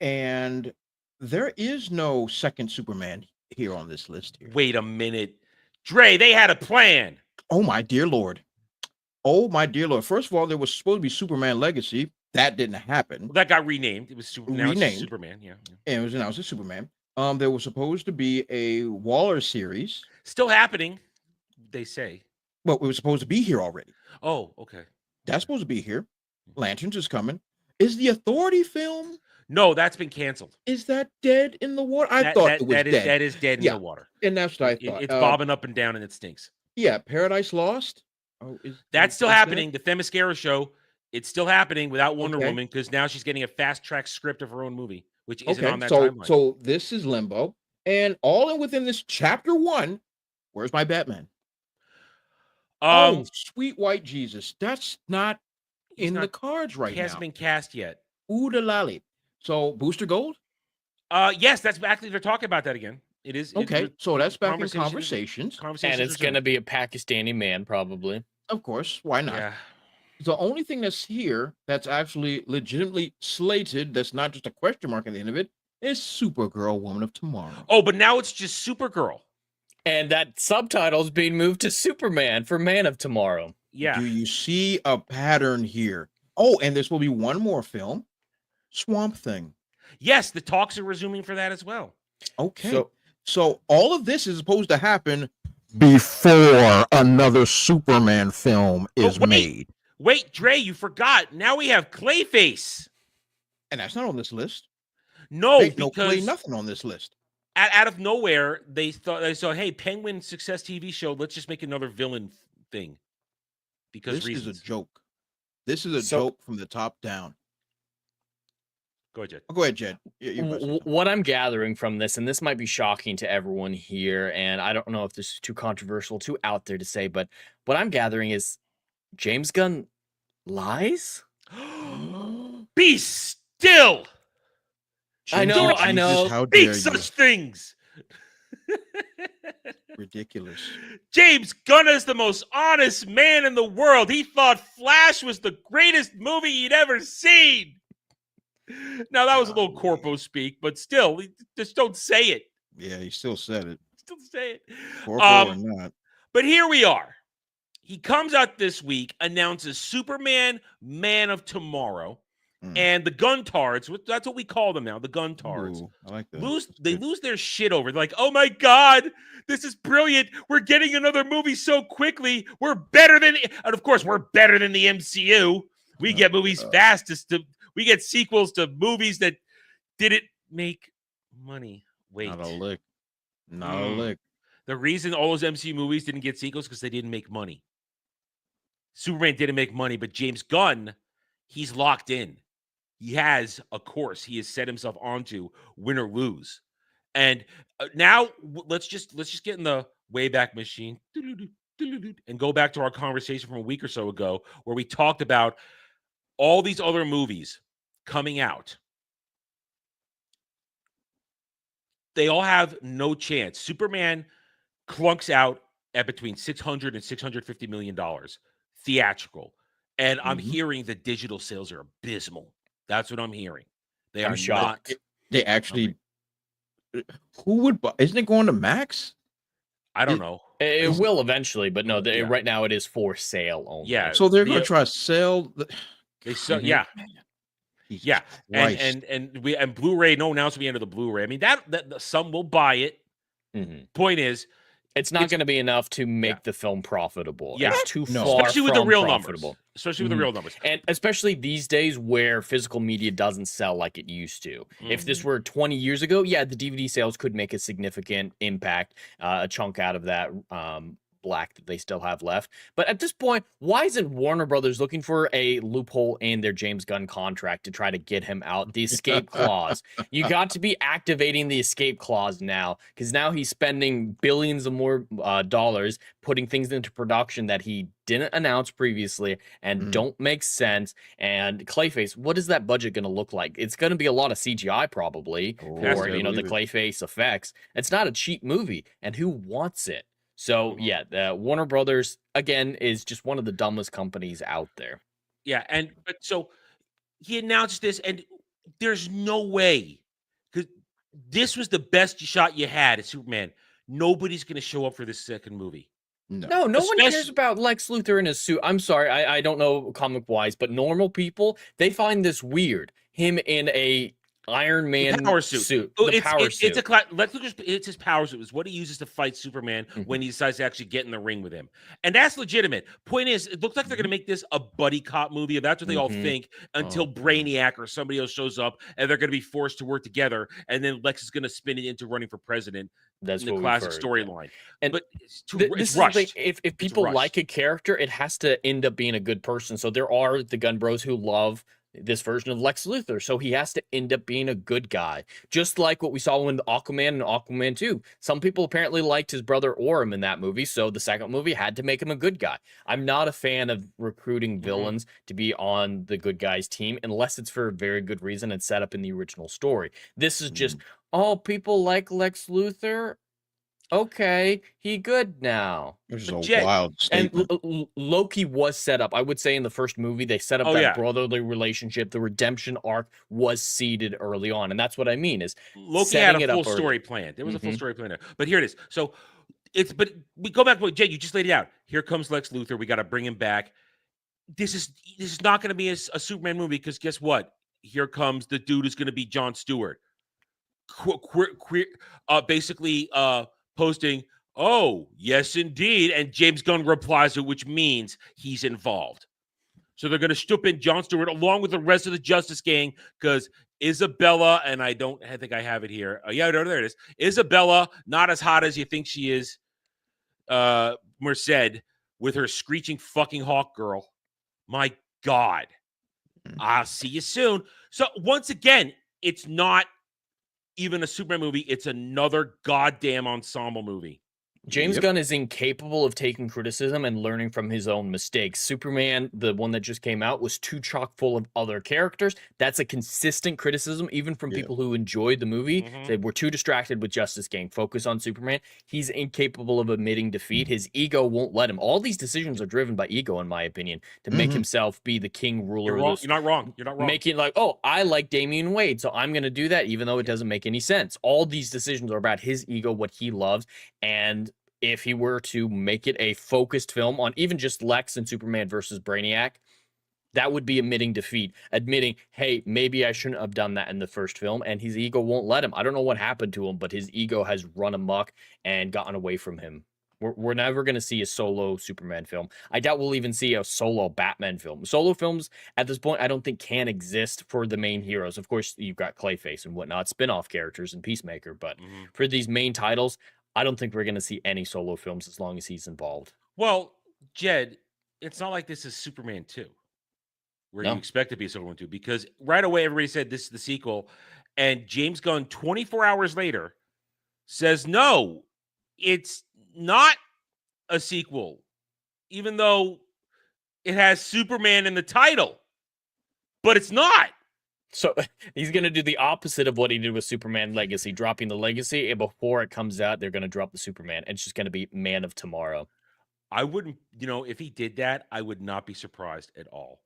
And there is no second Superman here on this list here. Wait a minute. Dre, they had a plan. Oh, my dear Lord. First of all, there was supposed to be Superman Legacy. That didn't happen. Well, that got renamed. It was renamed. Superman, yeah. And it was announced as Superman. There was supposed to be a Waller series. Still happening, they say. Well, it was supposed to be here already. Oh, okay. That's supposed to be here. Lanterns is coming. Is the Authority film? No, that's been canceled. Is that dead in the water? I thought it was dead. That is dead in the water. And that's what I thought. It's bobbing up and down and it stinks. Yeah, Paradise Lost. Oh, that's still happening. The Themyscira show. It's still happening without Wonder Woman because now she's getting a fast track script of her own movie, which isn't on that timeline. So this is Limbo, and all in within this chapter 1. Where's my Batman? Oh, sweet white Jesus, that's not in the cards right now. He hasn't been cast yet. Ooh da lolly. So Booster Gold? Yes, that's actually they're talking about that again. It is okay. So that's back in conversations. And it's going to be a Pakistani man, probably. Of course, why not? Yeah. The only thing that's here that's actually legitimately slated, that's not just a question mark at the end of it, is Supergirl, Woman of Tomorrow. Oh, but now it's just Supergirl. And that subtitle is being moved to Superman for Man of Tomorrow. Yeah. Do you see a pattern here? Oh, and there's supposed to be one more film, Swamp Thing. Yes, the talks are resuming for that as well. Okay. So all of this is supposed to happen before another Superman film is made. Wait, Dre, you forgot. Now we have Clayface. And that's not on this list. No, There's because no Clay, nothing on this list. Out of nowhere, they saw, hey, Penguin success TV show, let's just make another villain thing. Because this is a joke. This is a joke from the top down. Go ahead, Jed. Go ahead, Jed. What I'm gathering from this, and this might be shocking to everyone here, and I don't know if this is too controversial, too out there to say, but what I'm gathering is James Gunn lies? Be still. I know. How Speak such things. Ridiculous. James Gunn is the most honest man in the world. He thought Flash was the greatest movie he'd ever seen. Now, that was a little corpo speak, but still, just don't say it. Yeah, he still said it. Still say it. Corpo or not. But here we are. He comes out this week, announces Superman, Man of Tomorrow, and the Guntards. That's what we call them now, the Guntards. Ooh, I like that. They lose their shit over. They're like, oh my God, this is brilliant. We're getting another movie so quickly. We're better than, and of course, we're better than the MCU. We get movies fastest. We get sequels to movies that didn't make money. Wait. Not a lick. Not a lick. The reason all those MCU movies didn't get sequels because they didn't make money. Superman didn't make money, but James Gunn, he's locked in. He has a course he has set himself onto, win or lose. And now let's just get in the Wayback Machine and go back to our conversation from a week or so ago where we talked about all these other movies coming out. They all have no chance. Superman clunks out at between $600 and $650 million theatrical. And I'm hearing the digital sales are abysmal. That's what I'm hearing. They are not. They actually. Who would buy? Isn't it going to Max? I don't know. It will eventually, but no, right now it is for sale only. Yeah. So they're going to try to sell. They sell. Yeah. Yeah. And Blu-ray. No announcement end of the Blu-ray. I mean that some will buy it. Point is, it's not going to be enough to make the film profitable. Yeah. It's too far especially with the real profitable. numbers. Especially with the real numbers. And especially these days where physical media doesn't sell like it used to. If this were 20 years ago, yeah, the DVD sales could make a significant impact, a chunk out of that black that they still have left. But at this point, why isn't Warner Brothers looking for a loophole in their James Gunn contract to try to get him out? The escape clause. You got to be activating the escape clause now, because now he's spending billions of more dollars putting things into production that he didn't announce previously and don't make sense. And Clayface, what is that budget going to look like? It's going to be a lot of CGI probably, for the Clayface effects. It's not a cheap movie, and who wants it? So yeah, Warner Brothers again is just one of the dumbest companies out there. Yeah, but so he announced this, and there's no way, because this was the best shot you had at Superman. Nobody's going to show up for this second movie. No one cares about Lex Luthor in a suit. I'm sorry, I don't know comic wise, but normal people, they find this weird. Him in a Iron Man power suit. It's it's his power suit. It's what he uses to fight Superman when he decides to actually get in the ring with him. And that's legitimate. Point is, it looks like they're going to make this a buddy cop movie. That's what they all think until Brainiac or somebody else shows up and they're going to be forced to work together. And then Lex is going to spin it into running for president. That's in the classic storyline. But it's rushed. If people like a character, it has to end up being a good person. So there are the Gunn Bros who love this version of Lex Luthor, so he has to end up being a good guy, just like what we saw in Aquaman and Aquaman 2. Some people apparently liked his brother Orm in that movie, so the second movie had to make him a good guy. I'm not a fan of recruiting villains to be on the good guys team unless it's for a very good reason and set up in the original story. This is just, people like Lex Luthor, okay, he good now. Which is a wild statement. And Loki was set up. I would say in the first movie, they set up that brotherly relationship. The redemption arc was seeded early on. And that's what I mean is Loki had a full story plan. There was a full story plan there. But here it is. So but we go back to what Jay, you just laid it out. Here comes Lex Luthor. We got to bring him back. This is not going to be a Superman movie because guess what? Here comes the dude who's going to be Jon Stewart. Basically, posting, oh, yes, indeed. And James Gunn replies to it, which means he's involved. So they're going to stoop in Jon Stewart along with the rest of the Justice Gang because Isabella, and I think I have it here. Yeah, no, there it is. Isabella, not as hot as you think she is. Merced with her screeching fucking hawk girl. My God. I'll see you soon. So once again, it's not even a Superman movie. It's another goddamn ensemble movie. James Gunn is incapable of taking criticism and learning from his own mistakes. Superman, the one that just came out, was too chock full of other characters. That's a consistent criticism, even from people who enjoyed the movie. Said we're too distracted with Justice Gang. Focus on Superman. He's incapable of admitting defeat. His ego won't let him. All these decisions are driven by ego, in my opinion, to make himself be the king ruler. You're wrong. You're not wrong. You're not wrong. Making like, oh, I like Damian Wade, so I'm going to do that, even though it doesn't make any sense. All these decisions are about his ego, what he loves, and if he were to make it a focused film on even just Lex and Superman versus Brainiac, that would be admitting defeat, admitting, hey, maybe I shouldn't have done that in the first film, and his ego won't let him. I don't know what happened to him, but his ego has run amok and gotten away from him. We're never going to see a solo Superman film. I doubt we'll even see a solo Batman film. Solo films, at this point, I don't think can exist for the main heroes. Of course, you've got Clayface and whatnot, spin-off characters and Peacemaker, but for these main titles, I don't think we're going to see any solo films as long as he's involved. Well, Jed, it's not like this is Superman 2, where you expect to be Superman 2, because right away everybody said this is the sequel, and James Gunn, 24 hours later, says, no, it's not a sequel, even though it has Superman in the title, but it's not. So he's going to do the opposite of what he did with Superman Legacy, dropping the Legacy, and before it comes out, they're going to drop the Superman, and it's just going to be Man of Tomorrow. I wouldn't, if he did that, I would not be surprised at all.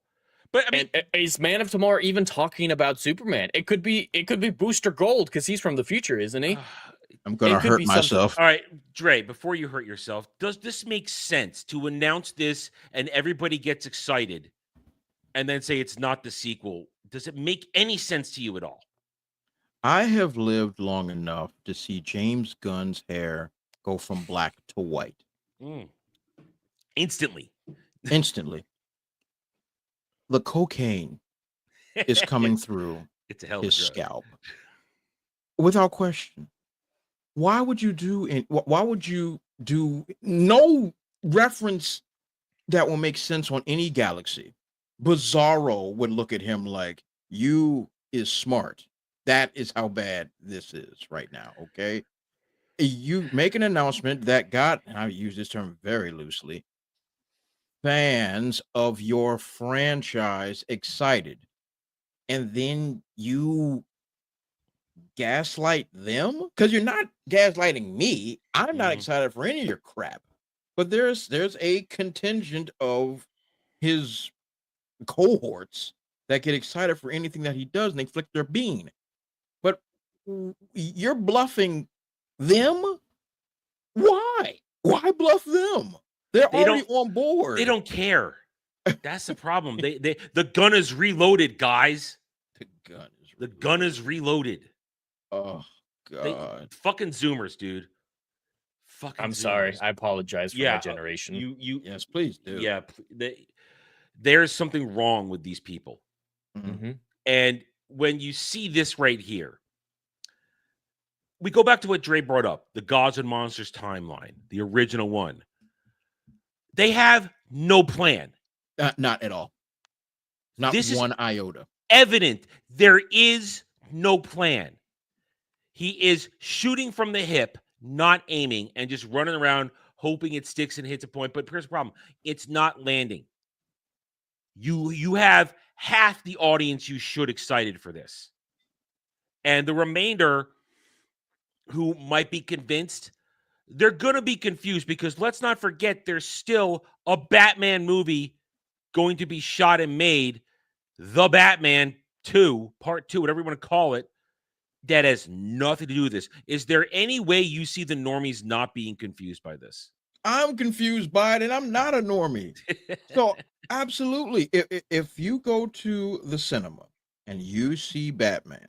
But I mean, and is Man of Tomorrow even talking about Superman? It could be Booster Gold, because he's from the future, isn't he? I'm going to hurt myself. All right, Dre, before you hurt yourself, does this make sense to announce this and everybody gets excited and then say it's not the sequel? Does it make any sense to you at all? I have lived long enough to see James Gunn's hair go from black to white. Instantly. The cocaine is coming through it's a hell of his a drug. scalp. Without question. Why would you do no reference that will make sense on any galaxy? Bizarro would look at him like, you is smart. That is how bad this is right now, okay? You make an announcement that got, and I use this term very loosely, fans of your franchise excited. And then you gaslight them? Because you're not gaslighting me. I'm not excited for any of your crap. But there's a contingent of his cohorts that get excited for anything that he does, and they flick their bean. But you're bluffing them? Why bluff them? They're already on board. They don't care. That's the problem. The gun is reloaded, guys. The gun is reloaded. Oh God. Fucking Zoomers, dude. I'm sorry. I apologize for my generation. You yes, please do. Yeah, there's something wrong with these people. And when you see this right here, we go back to what Dre brought up, the Gods and Monsters timeline, the original one. They have no plan. Not at all. Not this one iota. Evident. There is no plan. He is shooting from the hip, not aiming, and just running around hoping it sticks and hits a point. But here's the problem. It's not landing. You have half the audience you should excited for this. And the remainder who might be convinced, they're going to be confused because let's not forget there's still a Batman movie going to be shot and made, The Batman 2, Part 2, whatever you want to call it, that has nothing to do with this. Is there any way you see the normies not being confused by this? I'm confused by it, and I'm not a normie. So, absolutely. If you go to the cinema and you see Batman,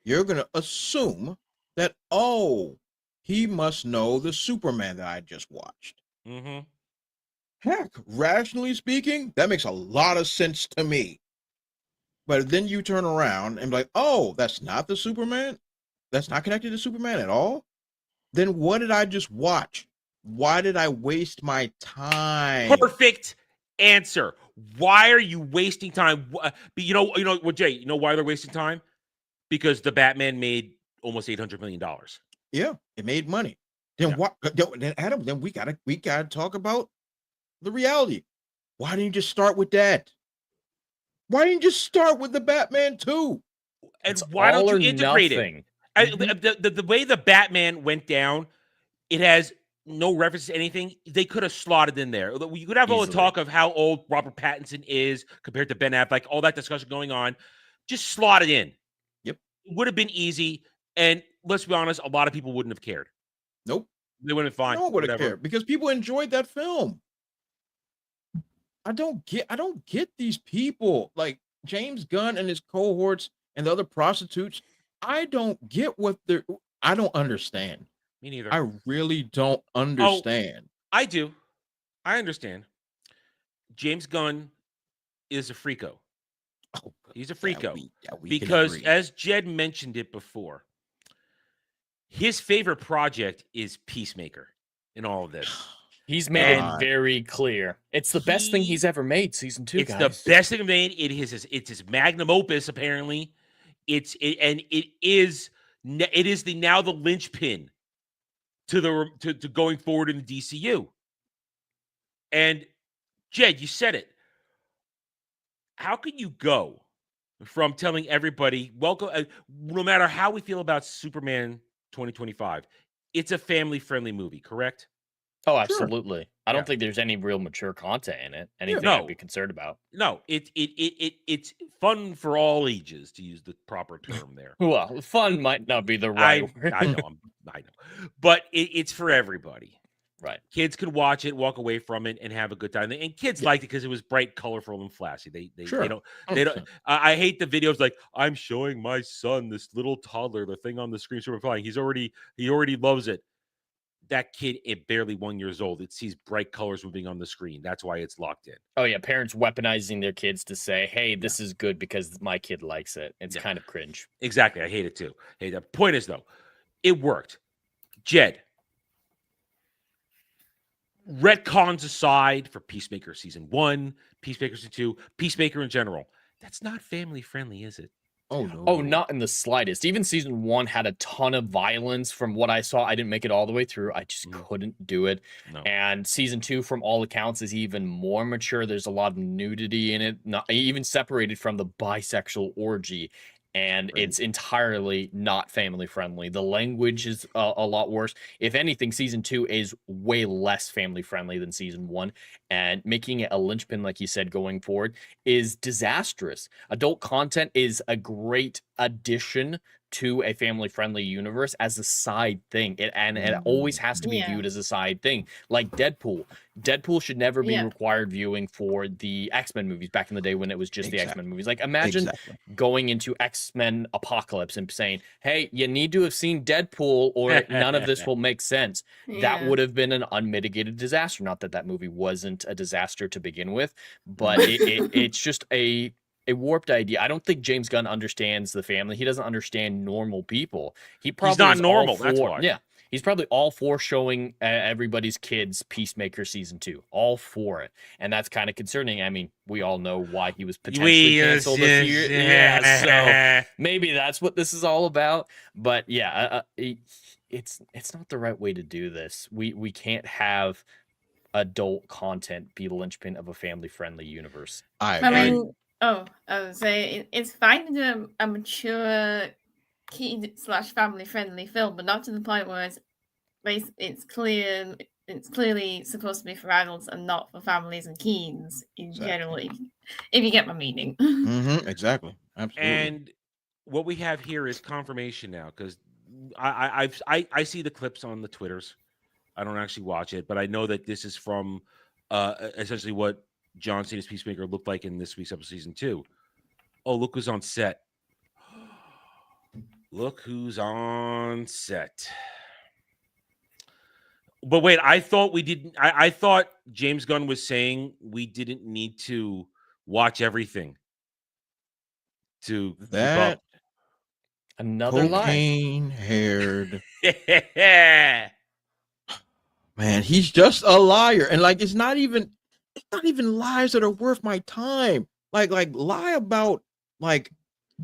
you're going to assume that, oh, he must know the Superman that I just watched. Heck, rationally speaking, that makes a lot of sense to me. But then you turn around and be like, oh, that's not the Superman? That's not connected to Superman at all? Then what did I just watch? Why did I waste my time? Perfect answer. Why are you wasting time? You know what, Jay? You know why they're wasting time? Because the Batman made almost $800 million. Yeah, it made money. Then what? Then Adam, then we gotta talk about the reality. Why didn't you just start with that? Why didn't you just start with the Batman 2? And It's why don't all you or integrate nothing. it? The way the Batman went down, it has no reference to anything. They could have slotted in there. You could have all the Easily. talk of how old Robert Pattinson is compared to Ben Affleck, all that discussion going on. Just slot it in. Yep. It would have been easy. And let's be honest, a lot of people wouldn't have cared. Nope. They wouldn't have fine. No one would have cared because people enjoyed that film. I don't get these people like James Gunn and his cohorts and the other prostitutes. I don't get I don't understand. Me neither. I really don't understand. I do. I understand. James Gunn is a freako. Oh, he's a freako. We because can agree. as Jed mentioned it before, his favorite project is Peacemaker in all of this. He's made it very clear. It's the best thing he's ever made. Season 2, It's guys. the best thing made. It's his magnum opus. Apparently, it is now the linchpin to going forward in the DCU. And Jed, you said it. How can you go from telling everybody, welcome, no matter how we feel about Superman 2025, it's a family-friendly movie, correct? Oh, absolutely. I don't think there's any real mature content in it. Anything I'd be concerned about. No, it's fun for all ages, to use the proper term there. Well, fun might not be the right word. I know, but it's for everybody. Right. Kids could watch it, walk away from it, and have a good time. And kids liked it because it was bright, colorful, and flashy. They don't. I hate the videos like I'm showing my son this little toddler the thing on the screen super flying. He already loves it. That kid at barely 1 year old, it sees bright colors moving on the screen. That's why it's locked in. Oh yeah, parents weaponizing their kids to say, "Hey, this is good because my kid likes it." It's kind of cringe. Exactly, I hate it too. Hey, the point is though, it worked. Jed, retcons aside for Peacemaker season 1, Peacemaker season 2, Peacemaker in general, that's not family friendly, is it? Oh no. Oh, not in the slightest. Even season 1 had a ton of violence from what I saw. I didn't make it all the way through. I just couldn't do it. No. And season 2, from all accounts, is even more mature. There's a lot of nudity in it, not even separated from the bisexual orgy. And it's entirely not family friendly. The language is a lot worse. If anything, season 2 is way less family friendly than season 1, and making it a linchpin, like you said, going forward is disastrous. Adult content is a great addition to a family friendly universe as a side thing. It always has to be viewed as a side thing. Like Deadpool. Deadpool should never be required viewing for the X-Men movies back in the day when it was just the X-Men movies. Like imagine going into X-Men Apocalypse and saying, "Hey, you need to have seen Deadpool or none of this will make sense." That would have been an unmitigated disaster. Not that movie wasn't a disaster to begin with, but it's just a warped idea. I don't think James Gunn understands the family. He doesn't understand normal people. He's not normal. That's why. Yeah. He's probably all for showing everybody's kids Peacemaker season 2, all for it, and that's kind of concerning. I mean, we all know why he was potentially canceled a few years. Yeah, so maybe that's what this is all about. But yeah, it's not the right way to do this. We can't have adult content be the linchpin of a family-friendly universe. I mean, I would say it's fine to do a mature kid/family-friendly film, but not to the point where it's clearly supposed to be for adults and not for families and teens in generally, if you get my meaning. Exactly. Absolutely. And what we have here is confirmation now, because I see the clips on the Twitters. I don't actually watch it, but I know that this is from essentially what John Cena's Peacemaker looked like in this week's episode season 2. Oh, look who's on set. Look who's on set. But wait, I thought we didn't. I thought James Gunn was saying we didn't need to watch everything to keep up. Another cocaine-haired man. He's just a liar, and like it's not even lies that are worth my time. Like lie about like.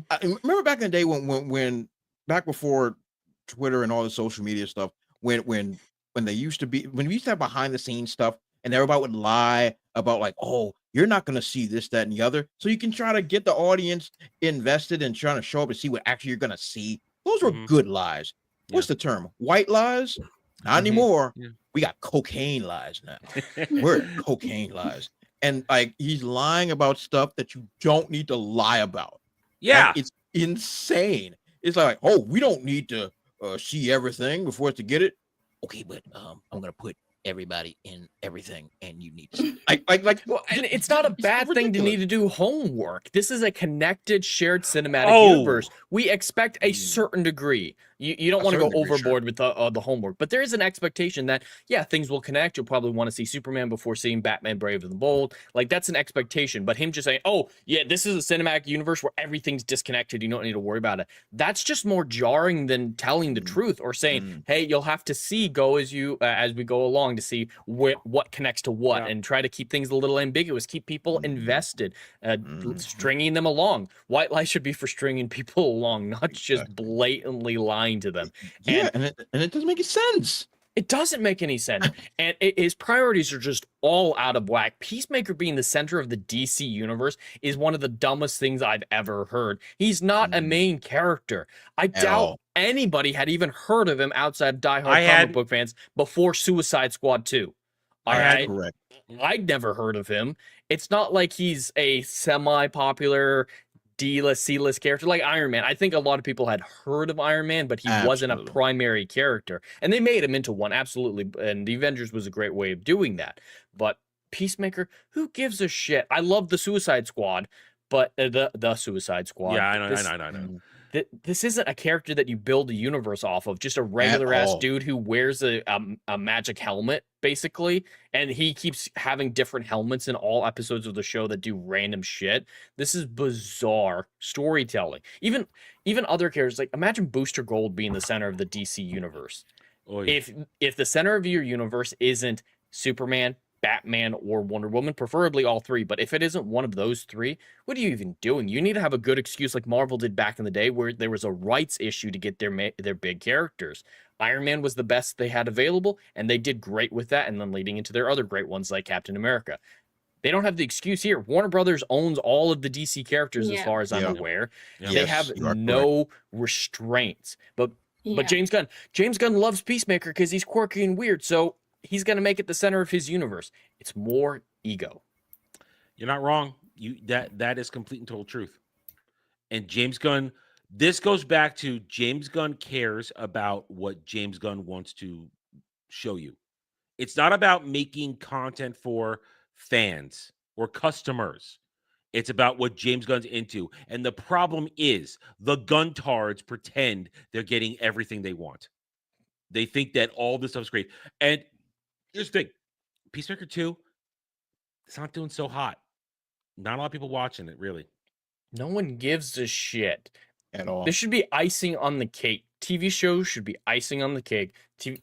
I remember back in the day when back before Twitter and all the social media stuff, when when we used to have behind the scenes stuff, and everybody would lie about like, oh, you're not gonna see this, that, and the other. So you can try to get the audience invested and trying to show up and see what actually you're gonna see. Those were good lies. What's the term? White lies? Not anymore. Yeah. We got cocaine lies now. We're at cocaine lies. And like he's lying about stuff that you don't need to lie about. Yeah. Like, it's insane. It's like, oh, we don't need to see everything before us to get it. Okay, but I'm gonna put everybody in everything, and you need to like. Well, and it's not a bad thing to need to do homework. This is a connected, shared cinematic universe. We expect a certain degree. You don't want to go overboard with the homework, but there is an expectation that things will connect. You'll probably want to see Superman before seeing Batman: Brave and the Bold. Like that's an expectation. But him just saying, "Oh, yeah, this is a cinematic universe where everything's disconnected. You don't need to worry about it." That's just more jarring than telling the truth or saying, "Hey, you'll have to see as we go along to see what connects to what," and try to keep things a little ambiguous, keep people invested, stringing them along. White lies should be for stringing people along, not just blatantly lying to them. And it doesn't make sense. It doesn't make any sense. And his priorities are just all out of whack. Peacemaker being the center of the DC universe is one of the dumbest things I've ever heard. He's not a main character. I doubt anybody had even heard of him outside diehard comic book fans before Suicide Squad 2. Correct. I'd never heard of him. It's not like he's a semi-popular D-list, C-list character like Iron Man. I think a lot of people had heard of Iron Man, but he wasn't a primary character. And they made him into one, absolutely. And the Avengers was a great way of doing that. But Peacemaker, who gives a shit? I love the Suicide Squad, but the Suicide Squad. Yeah, I know. This isn't a character that you build a universe off of. Just a regular ass dude who wears a magic helmet, basically, and he keeps having different helmets in all episodes of the show that do random shit. This is bizarre storytelling. Even other characters, like imagine Booster Gold being the center of the DC universe. If the center of your universe isn't Superman, Batman, or Wonder Woman, preferably all three. But if it isn't one of those three, what are you even doing? You need to have a good excuse like Marvel did back in the day where there was a rights issue to get their big characters. Iron Man was the best they had available, and they did great with that, and then leading into their other great ones like Captain America. They don't have the excuse here. Warner Brothers owns all of the DC characters as far as I'm aware. They have no restraints. But James Gunn loves Peacemaker because he's quirky and weird, so he's going to make it the center of his universe. It's more ego. You're not wrong. That is complete and total truth. And James Gunn, this goes back to James Gunn cares about what James Gunn wants to show you. It's not about making content for fans or customers. It's about what James Gunn's into. And the problem is the Guntards pretend they're getting everything they want. They think that all this stuff's great. And here's the thing. Peacemaker 2, it's not doing so hot. Not a lot of people watching it, really. No one gives a shit. At all. This should be icing on the cake. TV shows should be icing on the cake.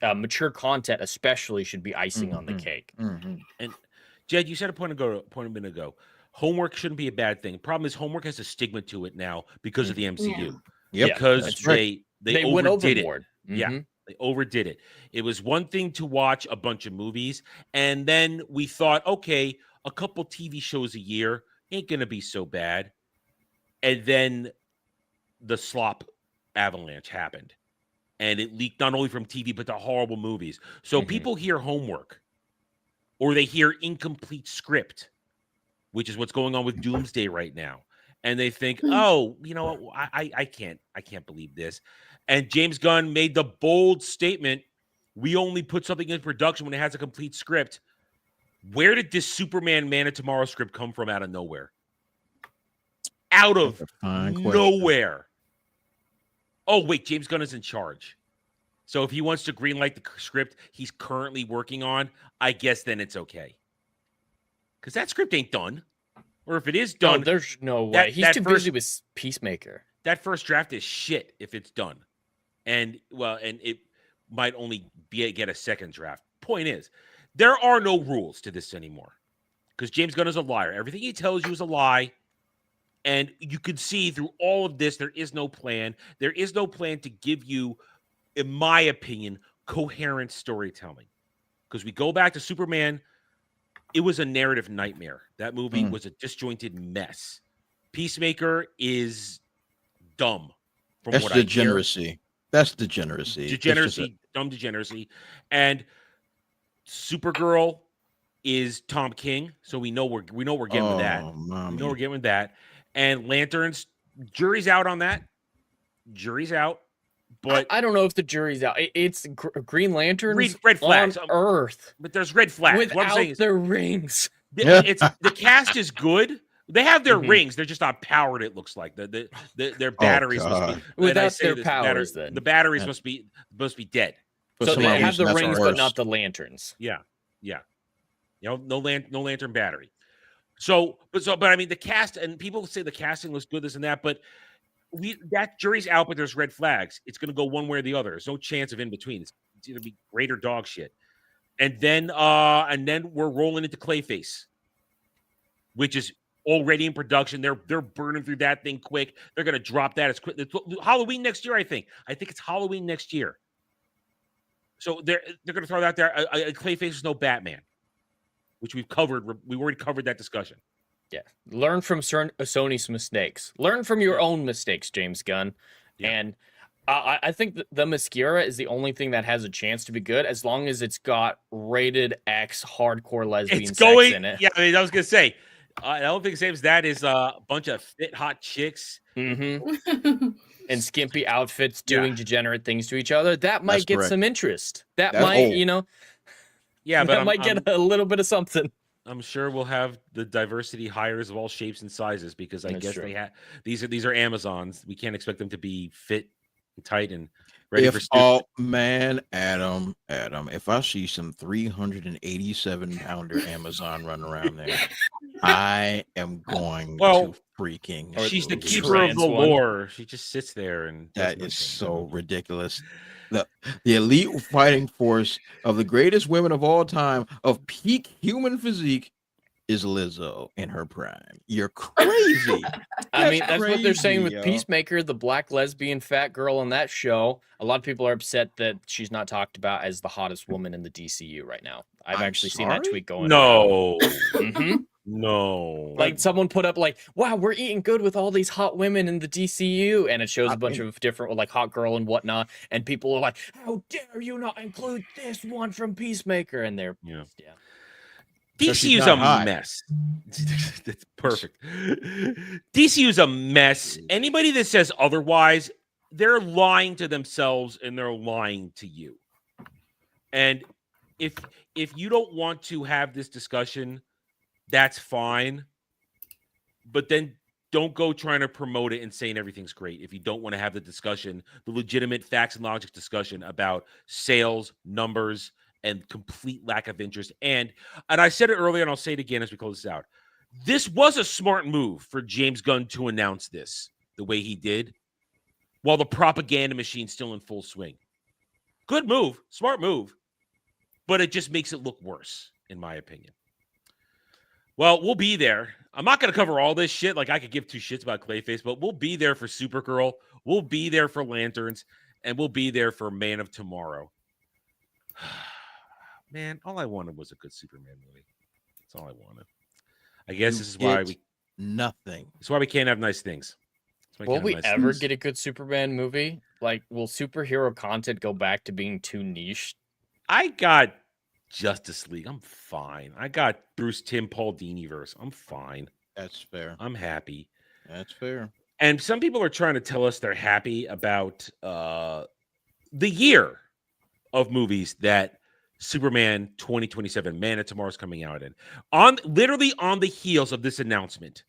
Mature content especially should be icing on the cake. And Jed, you said a minute ago, homework shouldn't be a bad thing. The problem is homework has a stigma to it now because of the MCU. Because they went overdid overboard. it. Yeah. They overdid it. It was one thing to watch a bunch of movies, and then we thought, okay, a couple TV shows a year ain't going to be so bad. And then the slop avalanche happened, and it leaked not only from TV, but to horrible movies. So people hear homework, or they hear incomplete script, which is what's going on with Doomsday right now. And they think, oh, you know what? I can't believe this. And James Gunn made the bold statement, we only put something in production when it has a complete script. Where did this Superman Man of Tomorrow script come from out of nowhere? Out of nowhere. Oh, wait, James Gunn is in charge. So if he wants to greenlight the script he's currently working on, I guess then it's okay. Because that script ain't done. Or if it is done, there's no way. He's too busy with Peacemaker. That first draft is shit if it's done. And it might only get a second draft. Point is, there are no rules to this anymore. Because James Gunn is a liar. Everything he tells you is a lie. And you can see through all of this, there is no plan. There is no plan to give you, in my opinion, coherent storytelling. Because we go back to Superman, it was a narrative nightmare. That movie was a disjointed mess. Peacemaker is dumb. From That's what degeneracy. I hear. That's degeneracy. Degeneracy, dumb degeneracy. And Supergirl is Tom King, so we know we're getting with that. Mommy. We know we're getting with that. And Lanterns, jury's out on that. Jury's out. But I don't know if the jury's out. It's Green Lanterns red flags on Earth, but there's red flags. without What I'm saying is, their rings. it's the cast is good. They have their rings. They're just not powered. It looks like their batteries must be without their powers. Then the batteries must be dead. So they have the rings, but not the lanterns. Yeah. No lantern battery. But I mean, the cast, and people say the casting looks good, this and that, but that jury's out. But there's red flags. It's going to go one way or the other. There's no chance of in between. It's going to be great or dog shit. And then we're rolling into Clayface, which is already in production. They're burning through that thing quick. They're going to drop that as quick. It's Halloween next year, I think. It's Halloween next year. So they're going to throw that there. Clayface is no Batman, which we've covered. We already covered that discussion. Yeah. Learn from Sony's mistakes. Learn from your own mistakes, James Gunn. Yeah. And I think the Mascara is the only thing that has a chance to be good, as long as it's got rated X hardcore lesbian sex in it. Yeah, I mean, I was going to say, the only thing saves that is a bunch of fit hot chicks. Mm-hmm. And skimpy outfits doing degenerate things to each other. That might get some interest. That's might, but that might get a little bit of something. I'm sure we'll have the diversity hires of all shapes and sizes, because I guess they have these are Amazons. We can't expect them to be fit and tight and ready for stupid. Adam, if I see some 387-pounder Amazon running around there, I am going to freaking. She's the keeper of the lore. She just sits there, and that is so ridiculous. The elite fighting force of the greatest women of all time, of peak human physique, is Lizzo in her prime. You're crazy. I mean, that's what they're saying with Peacemaker, the black lesbian fat girl on that show. A lot of people are upset that she's not talked about as the hottest woman in the DCU right now. I've actually seen that tweet going. No. No. Like someone put up like, wow, we're eating good with all these hot women in the DCU. And it shows a bunch of different like hot girl and whatnot. And people are like, how dare you not include this one from Peacemaker? And they're DCU's a mess. That's perfect. DCU's a mess. Anybody that says otherwise, they're lying to themselves and they're lying to you. And if you don't want to have this discussion, that's fine. But then don't go trying to promote it and saying everything's great if you don't want to have the discussion, the legitimate facts and logic discussion about sales, numbers, and complete lack of interest. And I said it earlier, and I'll say it again as we close this out. This was a smart move for James Gunn to announce this the way he did, while the propaganda machine's still in full swing. Good move, smart move, but it just makes it look worse, in my opinion. Well, we'll be there. I'm not going to cover all this shit. Like, I could give two shits about Clayface, but we'll be there for Supergirl. We'll be there for Lanterns, and we'll be there for Man of Tomorrow. Man, all I wanted was a good Superman movie. That's all I wanted. I guess this is why nothing. That's why we can't have nice things. Will we ever get a good Superman movie? Like, will superhero content go back to being too niche? I got Justice League. I'm fine. I got Bruce Tim Paul Dini-verse. I'm fine. That's fair. I'm happy. That's fair. And some people are trying to tell us they're happy about the year of movies that Superman 2027, Man of Tomorrow, is coming out in. Literally on the heels of this announcement,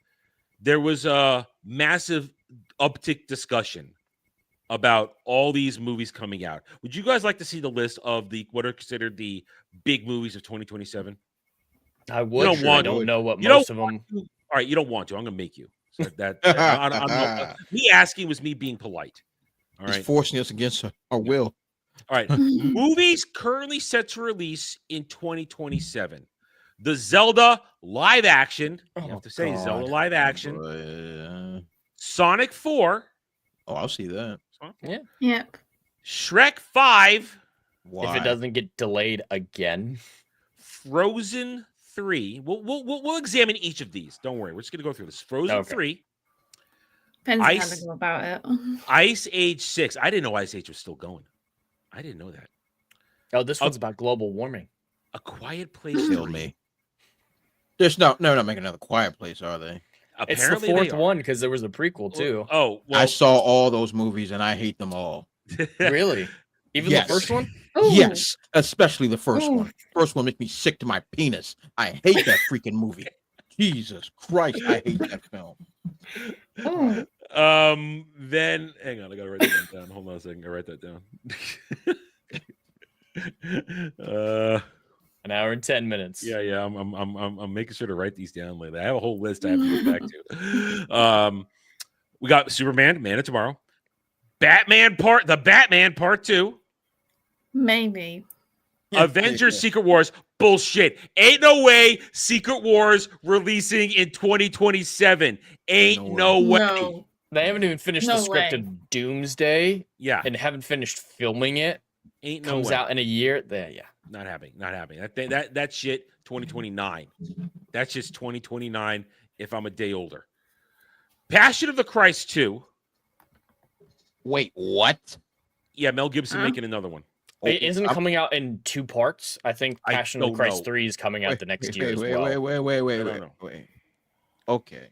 there was a massive uptick discussion about all these movies coming out. Would you guys like to see the list of what are considered the big movies of 2027? I would. I don't know what most of them. All right, you don't want to. I'm going to make you. So me asking was me being polite. All right, he's forcing us against our will. All right, movies currently set to release in 2027. The Zelda live action. You have to say Zelda live action. Sonic 4. Oh, I'll see that. Yeah. Yep. Shrek 5. Why? If it doesn't get delayed again. Frozen 3. We'll examine each of these. Don't worry. We're just gonna go through this. Frozen 3. Depends on how to go about it. Ice Age 6. I didn't know Ice Age was still going. I didn't know that. Oh, this one's about global warming. A Quiet Place. Kill me. There's no, they're not making another Quiet Place, are they? Apparently it's the 4th one because there was a prequel too. Oh, well, I saw all those movies and I hate them all. Really? Even Yes. the first one? Yes, especially the first one. First one makes me sick to my penis. I hate that freaking movie. Jesus Christ, I hate that film. Then hang on, I gotta write that down. Hold on a second, I write that down. An hour and 10 minutes. Yeah. I'm making sure to write these down later. I have a whole list I have to get back to. We got Superman, Man of Tomorrow, the Batman Part 2, Maybe. Avengers Secret Wars. Bullshit. Ain't no way Secret Wars releasing in 2027. Ain't no way. No. They haven't even finished the script of Doomsday. Yeah. And haven't finished filming it. Ain't no Comes way. out in a year. There, yeah. Not happening. That shit 2029. That's just 2029 if I'm a day older. Passion of the Christ 2. Wait, what? Yeah, Mel Gibson making another one. Isn't it coming out in 2 parts? I think Passion of the Christ 3 is coming out the next year as well. Wait. Okay.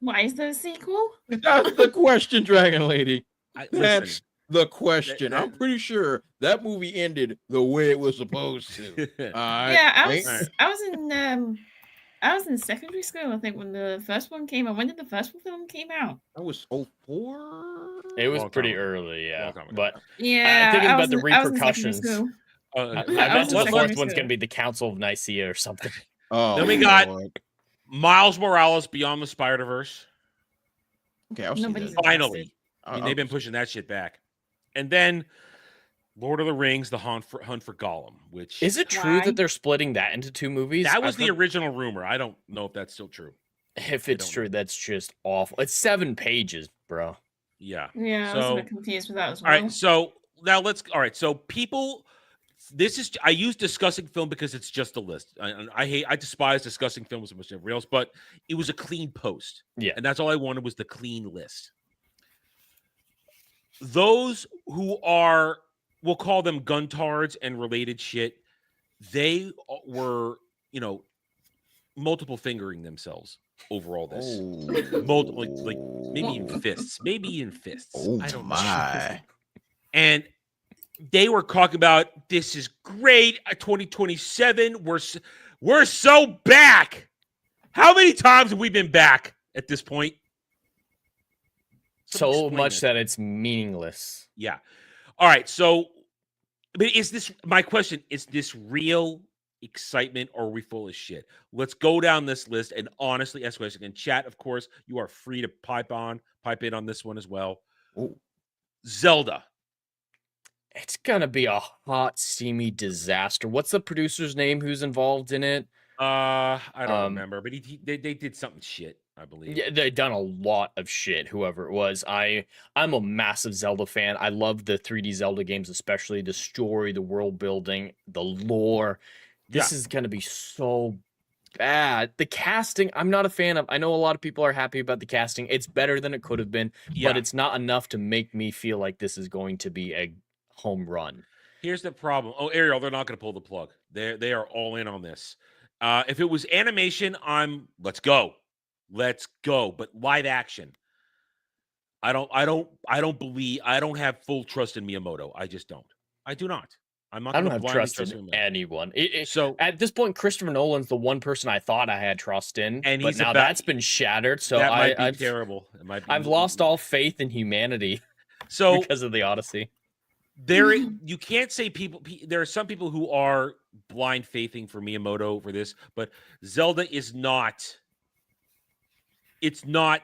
Why is there a sequel? That's the question, Dragon Lady. That's listen, the question. I'm pretty sure that movie ended the way it was supposed to. Yeah, I was in secondary school, I think, when the first one came out. When did the first film came out? That was 04? It was pretty early, yeah. But yeah, I think about was the in- I was in secondary repercussions. school. I I bet was in the secondary 4th one's school. going to be the Council of Nicaea or something. Oh, then we got Miles Morales Beyond the Spider-Verse. Okay, I'll see Nobody's that. Finally. I'll- they've been pushing that shit back. And then Lord of the Rings, The Hunt for Gollum, which... Is it true Why? that they're splitting that into 2 movies? That was I've the heard- original rumor. I don't know if that's still true. If it's true, that's just awful. It's 7 pages, bro. Yeah. Yeah, I was a bit confused with that as well. All right, so now so people... I use discussing film because it's just a list. I despise discussing films as much as everybody else, but it was a clean post. Yeah. And that's all I wanted was the clean list. Those who are, we'll call them guntards and related shit, they were, multiple fingering themselves over all this. Multiple, like maybe even fists. Oh, I don't my. know. And they were talking about this is great. 2027. We're so back. How many times have we been back at this point? So much that it's meaningless. Yeah. All right. So, but my question, is this real excitement or are we full of shit? Let's go down this list and honestly ask questions. And chat, of course, you are free to pipe in on this one as well. Ooh. Zelda. It's gonna be a hot, steamy disaster. What's the producer's name who's involved in it? I don't remember, but they did something shit, I believe. Yeah, they've done a lot of shit, whoever it was. I'm a massive Zelda fan. I love the 3D Zelda games, especially the story, the world building, the lore. This is gonna be so bad. The casting, I'm not a fan of. I know a lot of people are happy about the casting. It's better than it could have been, but it's not enough to make me feel like this is going to be a home run. Here's the problem. Oh, Ariel, they're not going to pull the plug. They are all in on this. If it was animation, let's go. But live action, I don't have full trust in Miyamoto. I just don't. I do not. I'm not. I don't gonna have blindly trust in him. anyone. So at this point, Christopher Nolan's the one person I thought I had trust in, and but now that's been shattered. So that might be I've terrible. I've lost all faith in humanity. So because of the Odyssey. You can't say people. There are some people who are blind faithing for Miyamoto for this, but Zelda is not. It's not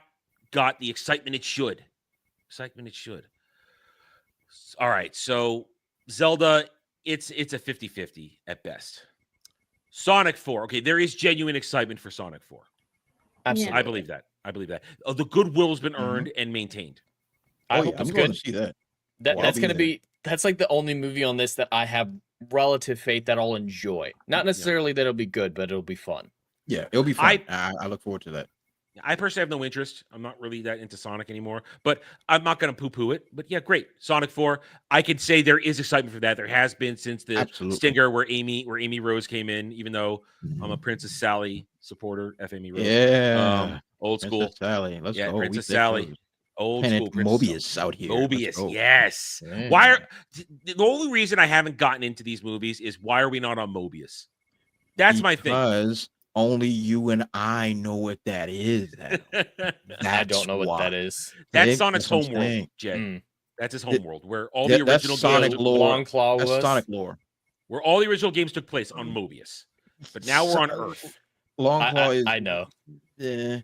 got the excitement it should. All right, so Zelda, it's a 50-50 at best. Sonic 4. Okay, there is genuine excitement for Sonic 4. Absolutely, I believe that. The goodwill has been earned and maintained. I hope it's I'm good. going to see that. That's going to be That's like the only movie on this that I have relative faith that I'll enjoy. Not necessarily that it'll be good, but it'll be fun. Yeah, it'll be fun. I look forward to that. I personally have no interest. I'm not really that into Sonic anymore, but I'm not going to poo-poo it. But yeah, great. Sonic 4. I can say there is excitement for that. There has been since the Stinger where Amy Rose came in, even though I'm a Princess Sally supporter, F. Amy Rose. Yeah. Old school. Princess Sally. Let's go. Princess Sally. Old Planet school Princess Mobius out here. Mobius, yes. Yeah. Why are the only reason I haven't gotten into these movies is why are we not on Mobius? That's my thing. Because only you and I know what that is. I don't know what that is. That's Sonic's homeworld, Jed. That's his homeworld, where all the that's original Sonic games, lore. Claw That's was. Sonic lore. where all the original games took place on Mobius. But now we're on Earth. Longclaw is I know. Yeah.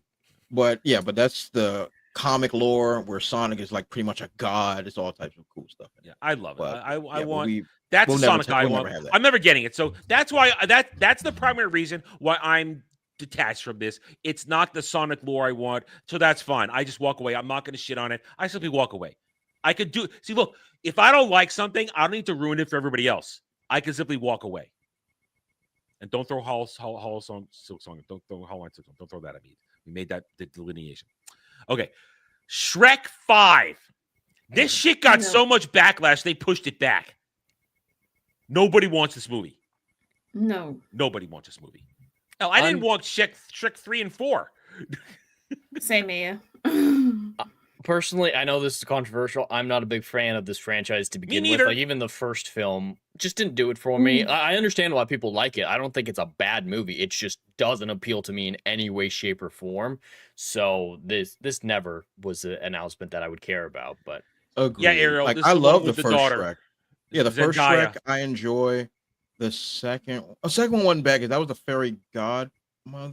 But that's the comic lore where Sonic is like pretty much a god. It's all types of cool stuff. Yeah, I love it. But, I yeah, want we- that's we'll the never Sonic I we'll want. never have that. I'm never getting it. So that's why that's the primary reason why I'm detached from this. It's not the Sonic lore I want. So that's fine. I just walk away. I'm not going to shit on it. I simply walk away. I could do see, look, if I don't like something, I don't need to ruin it for everybody else. I can simply walk away. And don't throw Silk Song. Don't throw Hollow Silk Song. Don't throw that at me. We made that the delineation. Okay. Shrek 5. This shit got so much backlash, they pushed it back. Nobody wants this movie. No. Nobody wants this movie. Hell, I didn't want Shrek 3 and 4. Same here. Personally, I know this is controversial. I'm not a big fan of this franchise to begin with. neither. Like, even the first film just didn't do it for me. I understand why people like it. I don't think it's a bad movie. It just doesn't appeal to me in any way, shape, or form. So this never was an announcement that I would care about. But Agreed. Yeah, Ariel, Like this I is the love one the with the first daughter. Shrek. Yeah, the first Zendaya. Shrek I enjoy. The second one wasn't bad because that was the fairy godmother.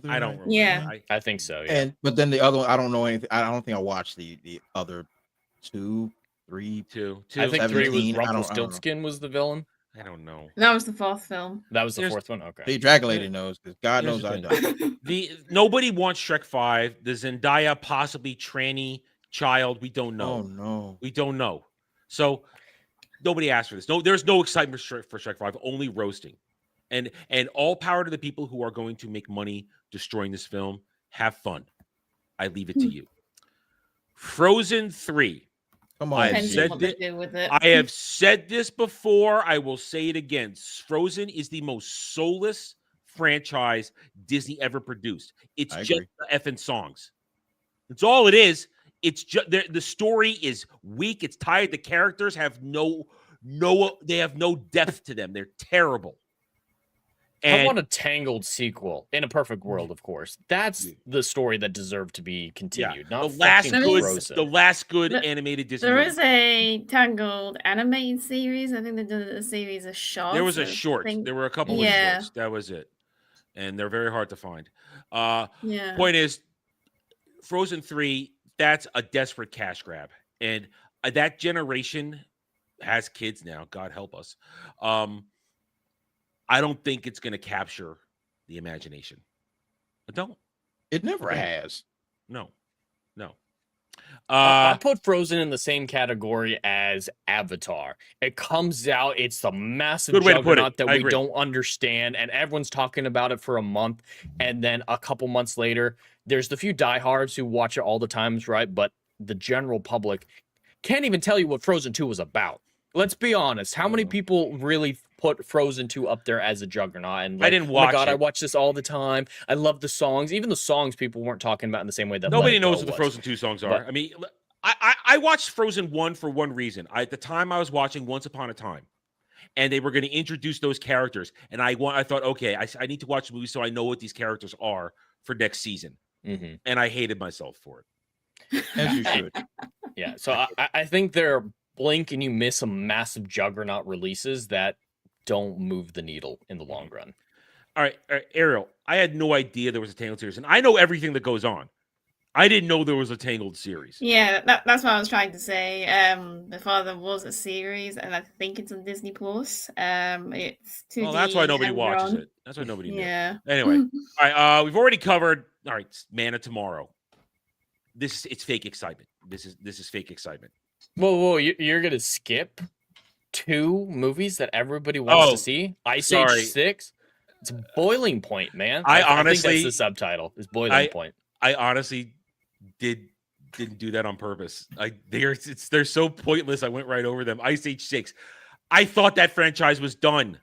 I don't remember. Yeah. I think so. Yeah. But then the other one, I don't know anything. I don't think I watched the other 2, 3. Two. I think 3 was 17. I don't know. Rumpelstiltskin was the villain. I don't know. That was the fourth film. That was the There's- fourth one. Okay. The Dragon Lady knows because God Here's knows the I thing. don't. Nobody wants Shrek 5. The Zendaya possibly tranny child. We don't know. Oh no. We don't know. So nobody asked for this. No, there's no excitement for Shrek 5, only roasting. And all power to the people who are going to make money destroying this film. Have fun. I leave it to you. Frozen 3. Come on. I have Depends said on what they it. do with it. I have said this before. I will say it again. Frozen is the most soulless franchise Disney ever produced. It's I just agree. the effing songs. That's all it is. It's just the story is weak. It's tired. The characters have they have no depth to them. They're terrible. I want a Tangled sequel in a perfect world, of course. That's the story that deserved to be continued. Not the last fucking good, Frozen. the last good animated Disney. There movie. is a Tangled animated series. I think they did a series of shorts. There was a I short. think- There were a couple of shorts. That was it. And they're very hard to find. Yeah. Point is, Frozen 3, that's a desperate cash grab. And that generation has kids now. God help us. I don't think it's going to capture the imagination. I don't. It never has. No. I put Frozen in the same category as Avatar. It comes out, it's the massive Good way to put it. juggernaut that I we agree. don't understand, and everyone's talking about it for a month, and then a couple months later, there's the few diehards who watch it all the times, right? But the general public can't even tell you what Frozen 2 was about. Let's be honest. How many people really put Frozen 2 up there as a juggernaut? And I didn't oh my watch God, it. I watch this all the time. I love the songs. Even the songs people weren't talking about in the same way that Let Nobody It Go knows what the was. Frozen 2 songs are. But- I mean, I watched Frozen 1 for one reason. At the time, I was watching Once Upon a Time, and they were going to introduce those characters. And I thought, okay, I need to watch the movie so I know what these characters are for next season. Mhm. And I hated myself for it. As you should. Yeah, so I think they're blink and you miss some massive juggernaut releases that don't move the needle in the long run. All right, Ariel, I had no idea there was a Tangled series, and I know everything that goes on. I didn't know there was a Tangled series. Yeah, that's what I was trying to say. Before there was a series, and I think it's on Disney Plus. It's 2D. Well, that's why nobody watches hand-drawn. it. That's why nobody knew. Yeah. Anyway, all right, we've already covered. All right, Man of Tomorrow. It's fake excitement. This is fake excitement. Whoa, you're gonna skip 2 movies that everybody wants Oh, to see. Ice sorry. Age 6. It's Boiling Point, man. I think honestly- that's the subtitle. Is Boiling Point. I honestly didn't do that on purpose. They're so pointless. I went right over them. Ice Age 6. I thought that franchise was done.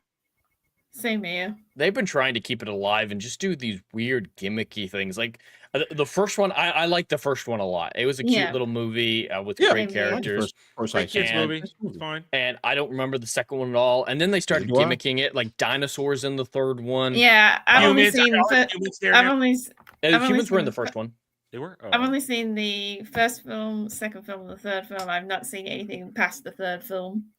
Same here. They've been trying to keep it alive and just do these weird gimmicky things. Like the first one, I like the first one a lot. It was a cute Yeah. little movie with Yeah. great characters. First Great Ice kids Age. movie. It's fine. And I don't remember the second one at all. And then they started Neither do I. gimmicking it, like dinosaurs in the third one. Yeah, I've only Humans, seen. are all humans there I've now? only. I've only Humans were in seen the first one. They were. Oh. I've only seen the first film, second film, and the third film. I've not seen anything past the third film.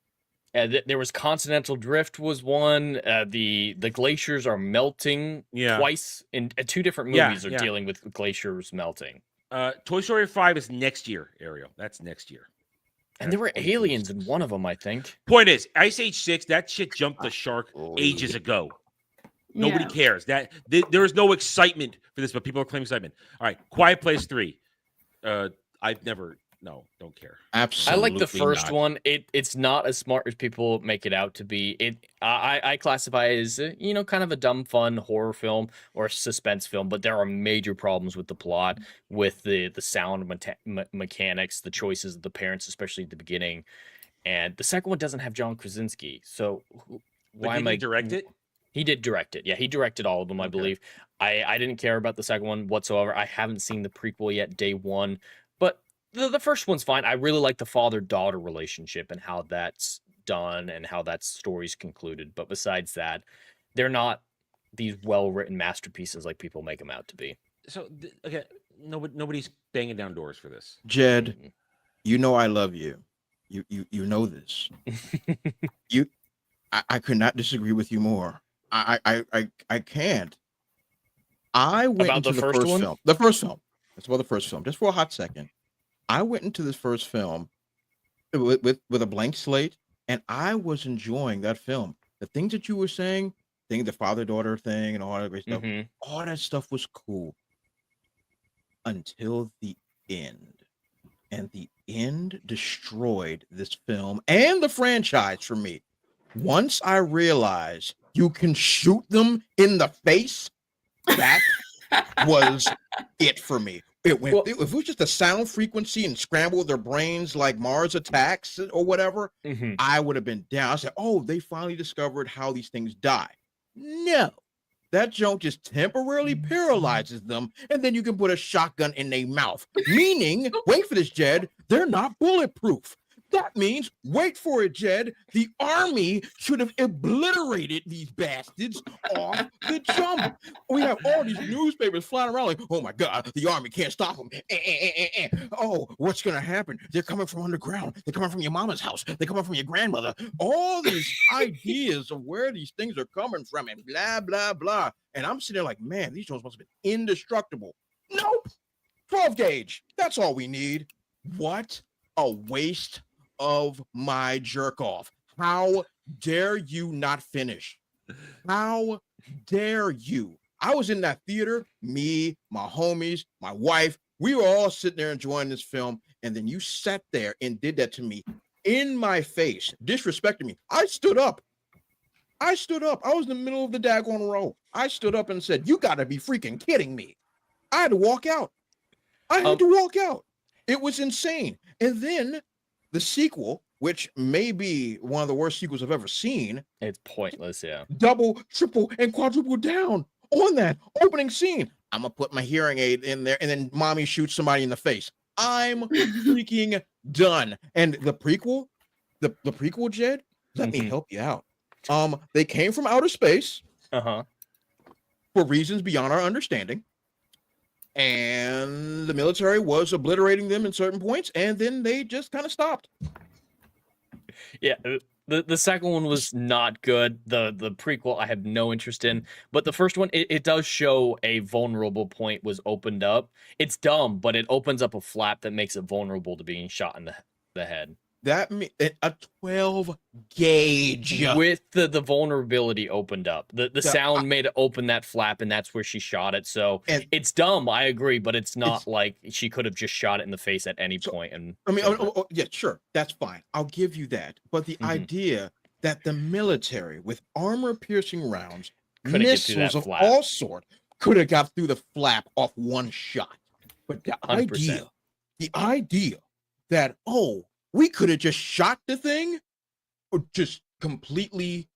There was Continental Drift was one. The glaciers are melting twice in 2 different movies are dealing with glaciers melting. Toy Story 5 is next year, Ariel. That's next year. And there were aliens in one of them, I think. Point is, Ice Age 6, that shit jumped the shark ages ago. Nobody cares. There is no excitement for this, but people are claiming excitement. All right, Quiet Place 3. I've never. No, don't care. Absolutely. I like the first not. one. It's not as smart as people make it out to be. I classify it as kind of a dumb fun horror film or suspense film, but there are major problems with the plot, with the sound mechanics, the choices of the parents, especially at the beginning. And the second one doesn't have John Krasinski, so why am I direct it? He did direct it. Yeah, he directed all of them, I believe. I didn't care about the second one whatsoever. I haven't seen the prequel yet, Day One, but the first one's fine. I really like the father-daughter relationship and how that's done and how that story's concluded. But besides that, they're not these well-written masterpieces like people make them out to be. So, okay, nobody's banging down doors for this. Jed, you know I love you. You know this. I could not disagree with you more. I can't. I went About into the the first first one? film. The first film. Let's about the first film. Just for a hot second. I went into this first film with a blank slate, and I was enjoying that film. The things that you were saying, the father-daughter thing and all that great stuff, all that stuff was cool until the end. And the end destroyed this film and the franchise for me. Once I realized you can shoot them in the face, that was it for me. If it was just a sound frequency and scramble their brains like Mars Attacks or whatever, I would have been down. I said, oh, they finally discovered how these things die. No, that junk just temporarily paralyzes them, and then you can put a shotgun in their mouth. Meaning, wait for this, Jed, they're not bulletproof. That means, wait for it, Jed, the army should have obliterated these bastards off the jump. We have all these newspapers flying around like, oh my God, the army can't stop them. Oh, what's going to happen? They're coming from underground. They're coming from your mama's house. They're coming from your grandmother. All these ideas of where these things are coming from and blah, blah, blah. And I'm sitting there like, man, these drones must have been indestructible. Nope. 12 gauge. That's all we need. What a waste of my jerk off. How dare you not finish? How dare you? I was in that theater, me, my homies, my wife, we were all sitting there enjoying this film, and then you sat there and did that to me in my face, disrespecting me. I stood up. I was in the middle of the daggone row. I stood up and said, you got to be freaking kidding me. I had to walk out. It was insane. And then the sequel, which may be one of the worst sequels I've ever seen. It's pointless, yeah. Double, triple, and quadruple down on that opening scene. I'm going to put my hearing aid in there, and then mommy shoots somebody in the face. I'm freaking done. And the prequel, Jed, let me help you out. They came from outer space for reasons beyond our understanding. And the military was obliterating them in certain points, and then they just kind of stopped. Yeah, the second one was not good. The prequel I have no interest in, but the first one it does show a vulnerable point was opened up. It's dumb, but it opens up a flap that makes it vulnerable to being shot in the head. That means a 12 gauge with the vulnerability opened up. The sound made it open that flap, and that's where she shot it. So it's dumb. I agree, but it's not like she could have just shot it in the face at any point. And I mean, yeah, sure, that's fine. I'll give you that. But the idea that the military, with armor-piercing rounds, missiles of all sorts, could have got through the flap off one shot. But the 100%. idea that, we could have just shot the thing, or just completely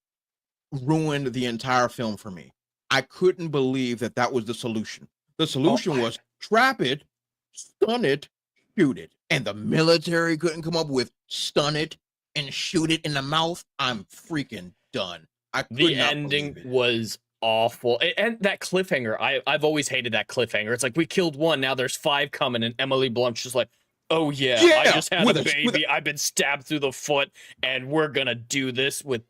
ruined the entire film for me. I couldn't believe that was the solution. The solution was trap it, stun it, shoot it. And the military couldn't come up with stun it and shoot it in the mouth. I'm freaking done. The ending was awful. And that cliffhanger, I've always hated that cliffhanger. It's like, we killed one, now there's 5 coming, and Emily Blunt's just like, oh yeah, I just had a baby. I've been stabbed through the foot, and we're gonna do this with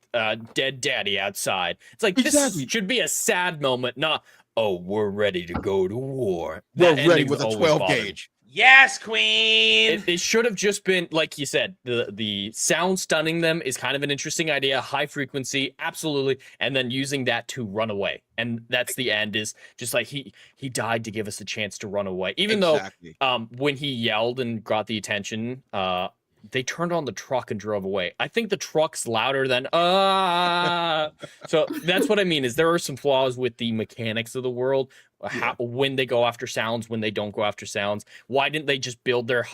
dead daddy outside. It's like, this should be a sad moment, not, we're ready to go to war. We're ready with a 12 gauge. Yes, Queen. It should have just been, like you said, the sound stunning them is kind of an interesting idea. High frequency, absolutely, and then using that to run away, and that's the end. Is just like he died to give us a chance to run away. Even though when he yelled and got the attention, they turned on the truck and drove away. I think the truck's louder than So that's what I mean. Is there are some flaws with the mechanics of the world. When they go after sounds, when they don't go after sounds. Why didn't they just build their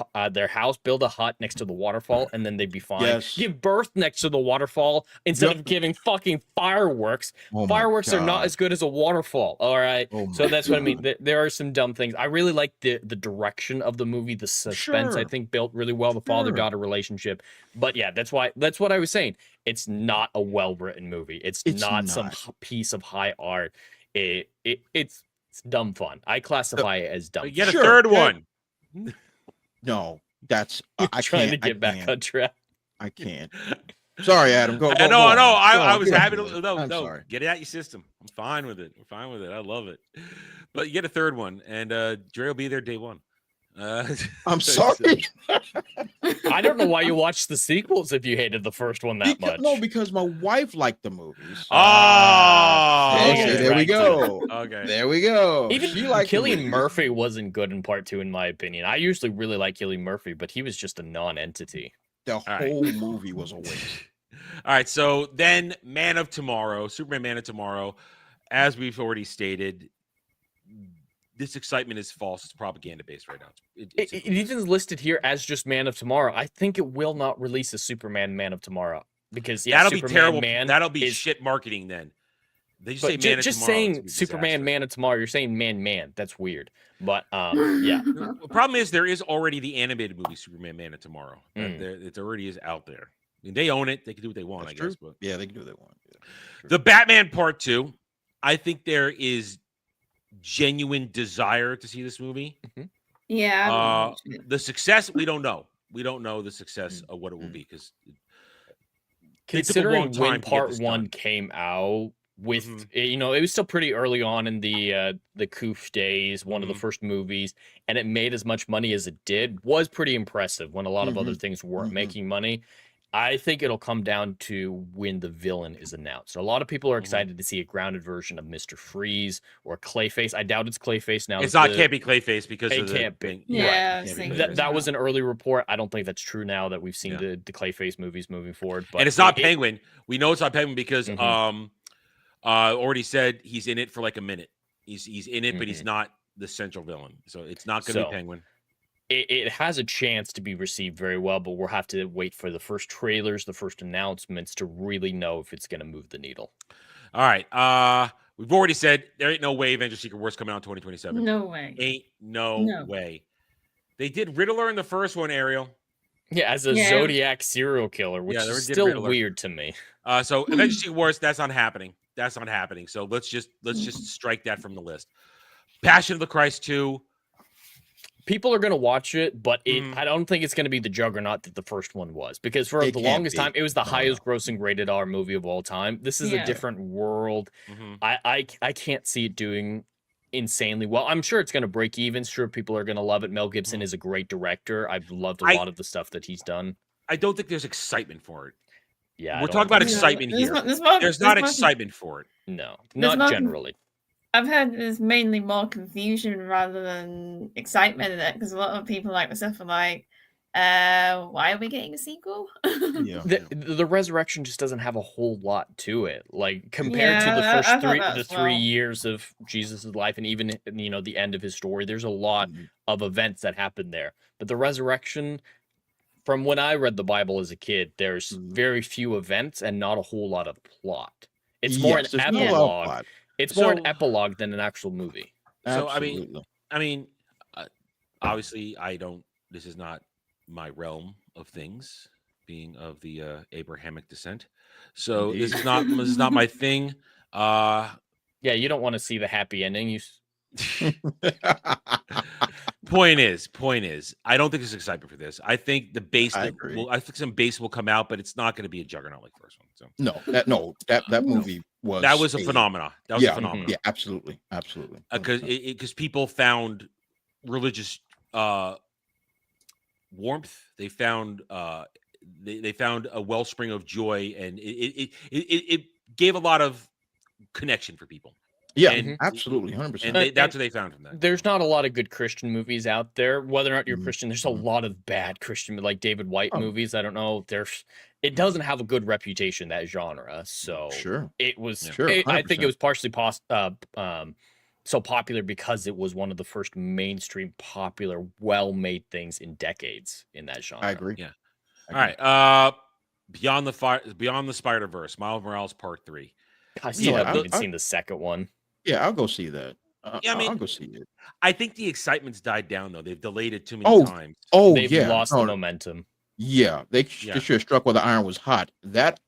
house, build a hut next to the waterfall, and then they'd be fine? Yes. Give birth next to the waterfall instead of giving fucking fireworks. Fireworks are not as good as a waterfall. All right. So that's what I mean. There are some dumb things. I really like the direction of the movie, the suspense. I think built really well, the father-daughter relationship. But yeah, that's what I was saying. It's not a well-written movie. It's not some piece of high art. It's dumb fun. I classify it as dumb. You get a third one. No, that's I trying to get back on track. I can't. Sorry, Adam. Go. No. I was happy to. I'm No. sorry. Get it out your system. I'm fine with it. I love it. But you get a third one, and Dre will be there day one. I'm sorry. I don't know why you watched the sequels if you hated the first one that much. No, because my wife liked the movies. There we go. Okay, there we go. Even she liked Cillian Murphy wasn't good in part 2, in my opinion. I usually really like Cillian Murphy, but he was just a non-entity. The whole movie was a waste. All right, so then Man of Tomorrow, Superman Man of Tomorrow, as we've already stated, this excitement is false. It's propaganda based right now. It even listed here as just Man of Tomorrow. I think it will not release a Superman Man of Tomorrow because that'll Superman be terrible. Man that'll be shit marketing then. They just say Man of just Tomorrow. Saying Superman Man of Tomorrow. You're saying Man. That's weird. But yeah. The problem is there is already the animated movie Superman Man of Tomorrow. It already is out there. I mean, they own it. They can do what they want. That's I guess. But yeah, they can do what they want. Yeah, the Batman Part 2. I think there is genuine desire to see this movie. Yeah. The success, we don't know. We don't know the success of what it will be because considering when part 1 came out with it was still pretty early on in the Koof days, one of the first movies, and it made as much money as it did was pretty impressive when a lot of other things weren't making money. I think it'll come down to when the villain is announced. A lot of people are excited to see a grounded version of Mr. Freeze or Clayface. I doubt it's Clayface now. Can't be Clayface because it of the can't be. thing. Yeah, that was an early report. I don't think that's true now that we've seen the Clayface movies moving forward. But and it's not Penguin. We know it's not Penguin because already said he's in it for like a minute. He's in it, but he's not the central villain. So it's not going to be Penguin. It has a chance to be received very well, but we'll have to wait for the first trailers, the first announcements to really know if it's going to move the needle. All right. We've already said there ain't no way Avengers Secret Wars coming out in 2027. No way. Ain't no way. They did Riddler in the first one, Ariel. Yeah, as a Zodiac serial killer, which is still Riddler. weird to me. So Avengers Secret Wars, that's not happening. That's not happening. So let's just strike that from the list. Passion of the Christ 2. People are going to watch it, but I don't think it's going to be the juggernaut that the first one was. Because for the longest time, it was the highest grossing rated R movie of all time. This is a different world. I can't see it doing insanely well. I'm sure it's going to break even. Sure, people are going to love it. Mel Gibson is a great director. I've loved a lot of the stuff that he's done. I don't think there's excitement for it. Yeah, we're talking about excitement here. There's not excitement for it. No, not generally. I've heard there's mainly more confusion rather than excitement in it, because a lot of people like myself are like, why are we getting a sequel? The resurrection just doesn't have a whole lot to it. Like compared to the first 3 years of Jesus' life, and even the end of his story, there's a lot of events that happen there. But the resurrection, from when I read the Bible as a kid, there's very few events and not a whole lot of plot. It's more an epilogue. It's more an epilogue than an actual movie. So I mean, obviously, this is not my realm of things, being of the Abrahamic descent. So this is not my thing. Yeah, you don't want to see the happy ending. Point is, I don't think there's excitement for this. I think the base, I think some base will come out, but it's not going to be a juggernaut like the first one. So that movie was a phenomenon. That was a phenomenon. Yeah, absolutely. Because people found religious warmth. They found they found a wellspring of joy, and it gave a lot of connection for people. Yeah, absolutely, 100%. And that's what they found from that. There's not a lot of good Christian movies out there. Whether or not you're Christian, there's a lot of bad Christian, like David White movies. I don't know. It doesn't have a good reputation, that genre. So it was. I think it was partially so popular because it was one of the first mainstream, popular, well-made things in decades in that genre. I agree. Yeah. All right. Beyond the Spider-Verse, Miles Morales Part 3. I still haven't even seen the second one. Yeah, I'll go see that. I'll go see it. I think the excitement's died down though. They've delayed it too many times. They've lost the momentum. Yeah, they should have struck while the iron was hot. That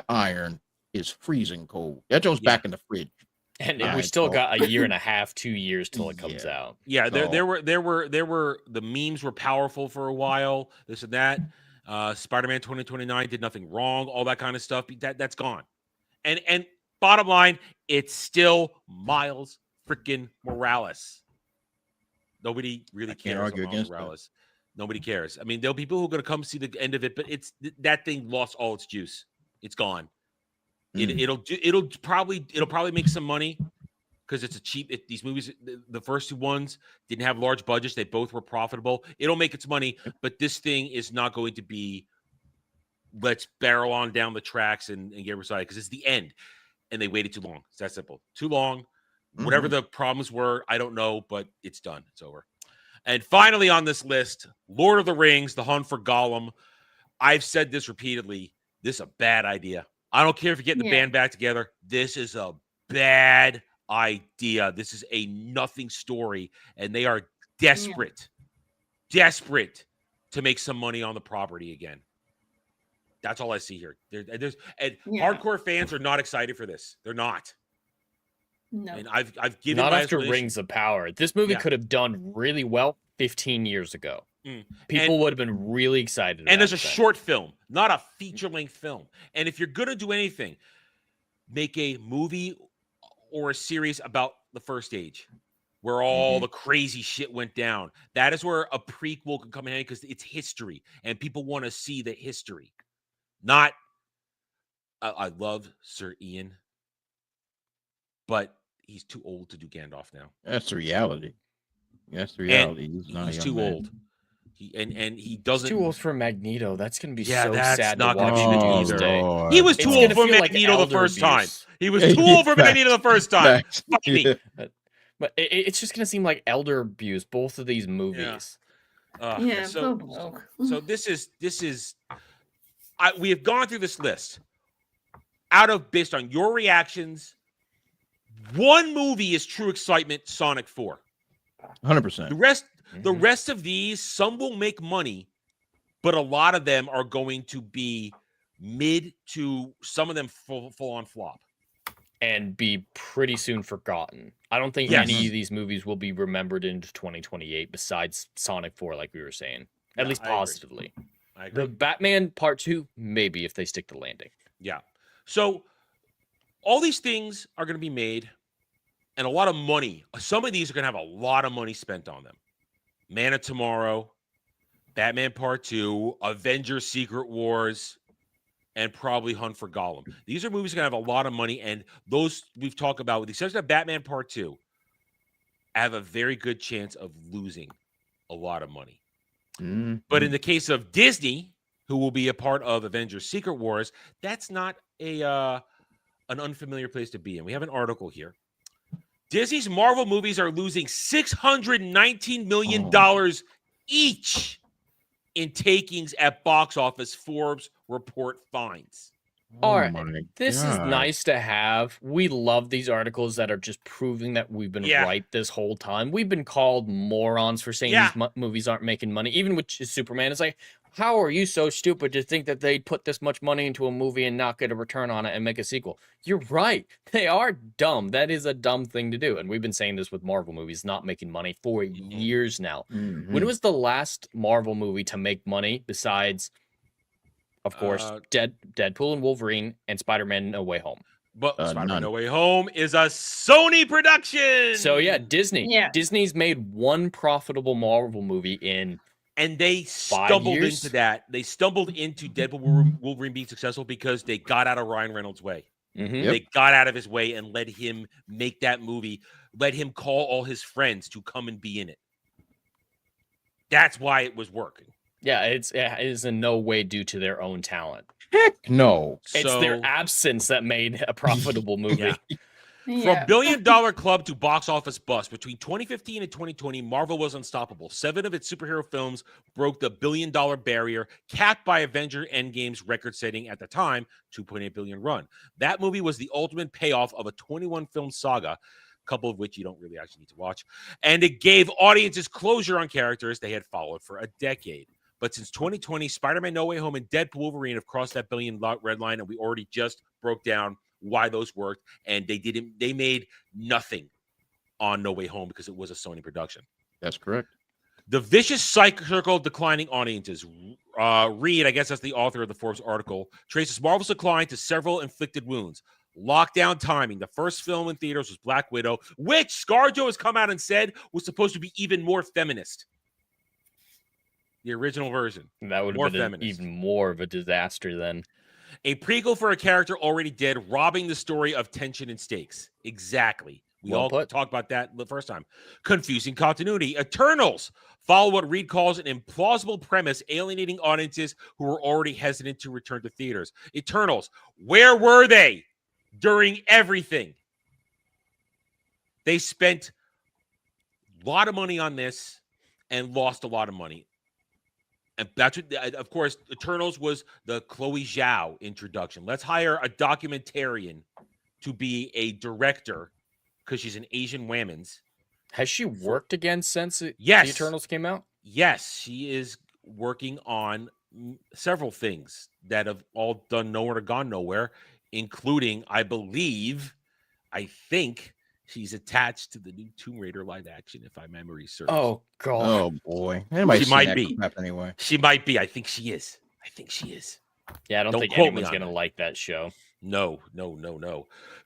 iron is freezing cold. That goes back in the fridge. And we still got a year and a half, 2 years till it comes out. Yeah, there were the memes were powerful for a while. This and that. Spider-Man 2029 did nothing wrong. All that kind of stuff. That's gone. And bottom line, it's still Miles freaking Morales. Nobody really cares about Miles Morales. Nobody cares. I mean, there'll be people who are going to come see the end of it, but that thing lost all its juice. It's gone. It'll probably make some money because it's a cheap. These movies, the first two ones didn't have large budgets. They both were profitable. It'll make its money, but this thing is not going to be. Let's barrel on down the tracks and get excited because it's the end, and they waited too long. It's that simple. Too long. Whatever the problems were, I don't know, but it's done. It's over. And finally on this list, Lord of the Rings, The Hunt for Gollum. I've said this repeatedly. This is a bad idea. I don't care if you're getting the band back together. This is a bad idea. This is a nothing story, and they are desperate to make some money on the property again. That's all I see here. Hardcore fans are not excited for this. They're not. No. And I've given not after Rings of Power. This movie could have done really well 15 years ago. People would have been really excited. And there's a short film, not a feature-length film. And if you're gonna do anything, make a movie or a series about the First Age, where all the crazy shit went down. That is where a prequel can come in handy because it's history, and people want to see the history. Not, I love Sir Ian, but he's too old to do Gandalf now. That's the reality. He's too old. He doesn't. He's too old for Magneto. That's gonna be so sad to watch either. He was too old for Magneto the first time. He was too old for Magneto the first time. But it's just gonna seem like elder abuse. Both of these movies. So this is. We have gone through this list based on your reactions. One movie is true excitement, Sonic 4. 100%. The rest of these, some will make money, but a lot of them are going to be mid to some of them full on flop. And be pretty soon forgotten. I don't think any of these movies will be remembered into 2028 besides Sonic 4, like we were saying. At least positively. I agree. The Batman Part 2, maybe if they stick the landing. Yeah. So all these things are going to be made and a lot of money. Some of these are going to have a lot of money spent on them. Man of Tomorrow, Batman Part 2, Avengers Secret Wars, and probably Hunt for Gollum. These are movies that are going to have a lot of money, and those we've talked about, with the exception of Batman Part 2, have a very good chance of losing a lot of money. But in the case of Disney, who will be a part of Avengers Secret Wars, that's not an unfamiliar place to be in. We have an article here. Disney's Marvel movies are losing $619 million each in takings at box office, Forbes report finds. All right, this is nice to have. We love these articles that are just proving that we've been right this whole time. We've been called morons for saying these movies aren't making money. Even with Superman, it's like, how are you so stupid to think that they'd put this much money into a movie and not get a return on it and make a sequel? You're right. They are dumb. That is a dumb thing to do. And we've been saying this with Marvel movies not making money for years now. When was the last Marvel movie to make money besides, of course, Deadpool and Wolverine and Spider-Man No Way Home? But Spider-Man No Way Home is a Sony production. So yeah, Disney. Yeah. Disney's made one profitable Marvel movie in and they stumbled into that. They stumbled into Deadpool Wolverine being successful because they got out of Ryan Reynolds' way. They got out of his way and let him make that movie. Let him call all his friends to come and be in it. That's why it was working. Yeah, it is in no way due to their own talent. Heck no. It's their absence that made a profitable movie. From $1 billion club to box office bust, between 2015 and 2020, Marvel was unstoppable. 7 of its superhero films broke the $1 billion barrier, capped by Avenger Endgame's record-setting at the time $2.8 billion run. That movie was the ultimate payoff of a 21-film saga, a couple of which you don't really actually need to watch, and it gave audiences closure on characters they had followed for a decade. But since 2020, Spider-Man No Way Home and Deadpool Wolverine have crossed that $1 billion red line, and we already just broke down why those worked, and they made nothing on No Way Home because it was a Sony production. That's correct. The vicious cycle of declining audiences. Reed, I guess that's the author of the Forbes article, traces Marvel's decline to several inflicted wounds. Lockdown timing. The first film in theaters was Black Widow, which ScarJo has come out and said was supposed to be even more feminist. The original version. That would have been even more of a disaster then. A prequel for a character already dead, robbing the story of tension and stakes. Exactly. We all talked about that the first time. Confusing continuity. Eternals. Follow what Reed calls an implausible premise, alienating audiences who were already hesitant to return to theaters. Eternals. Where were they during everything? They spent a lot of money on this and lost a lot of money. And that's what, of course, Eternals was the Chloe Zhao introduction. Let's hire a documentarian to be a director because she's an Asian women's. Has she worked again since the Eternals came out? Yes, she is working on several things that have all done nowhere to gone nowhere, including, I think she's attached to the new Tomb Raider live action, if my memory serves. Oh, God. Oh, boy. She might be. Anyway. She might be. I think she is. Yeah, I don't think anyone's going to like that show. No.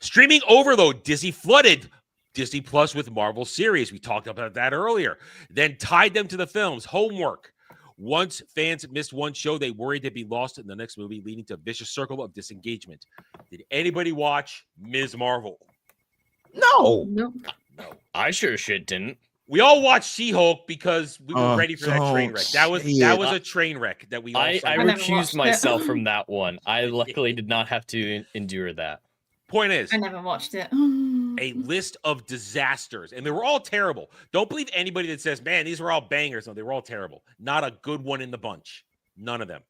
Streaming overload. Disney flooded Disney Plus with Marvel series. We talked about that earlier. Then tied them to the films. Homework. Once fans missed one show, they worried they'd be lost in the next movie, leading to a vicious circle of disengagement. Did anybody watch Ms. Marvel? No. I sure shit didn't. We all watched She-Hulk because we were ready for that train wreck. That was a train wreck that we all I recused myself from that one. I luckily did not have to endure that. Point is, I never watched it. A list of disasters, and they were all terrible. Don't believe anybody that says, man, these were all bangers. No, they were all terrible. Not a good one in the bunch. None of them.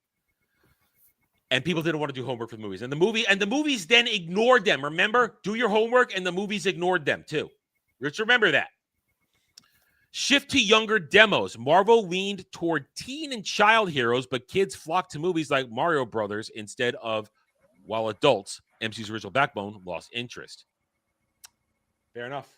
And people didn't want to do homework for the movies. And the movies then ignored them. Remember? Do your homework, and the movies ignored them too. Let's remember that. Shift to younger demos. Marvel leaned toward teen and child heroes, but kids flocked to movies like Mario Brothers instead of, while adults, MCU's original backbone, lost interest. Fair enough.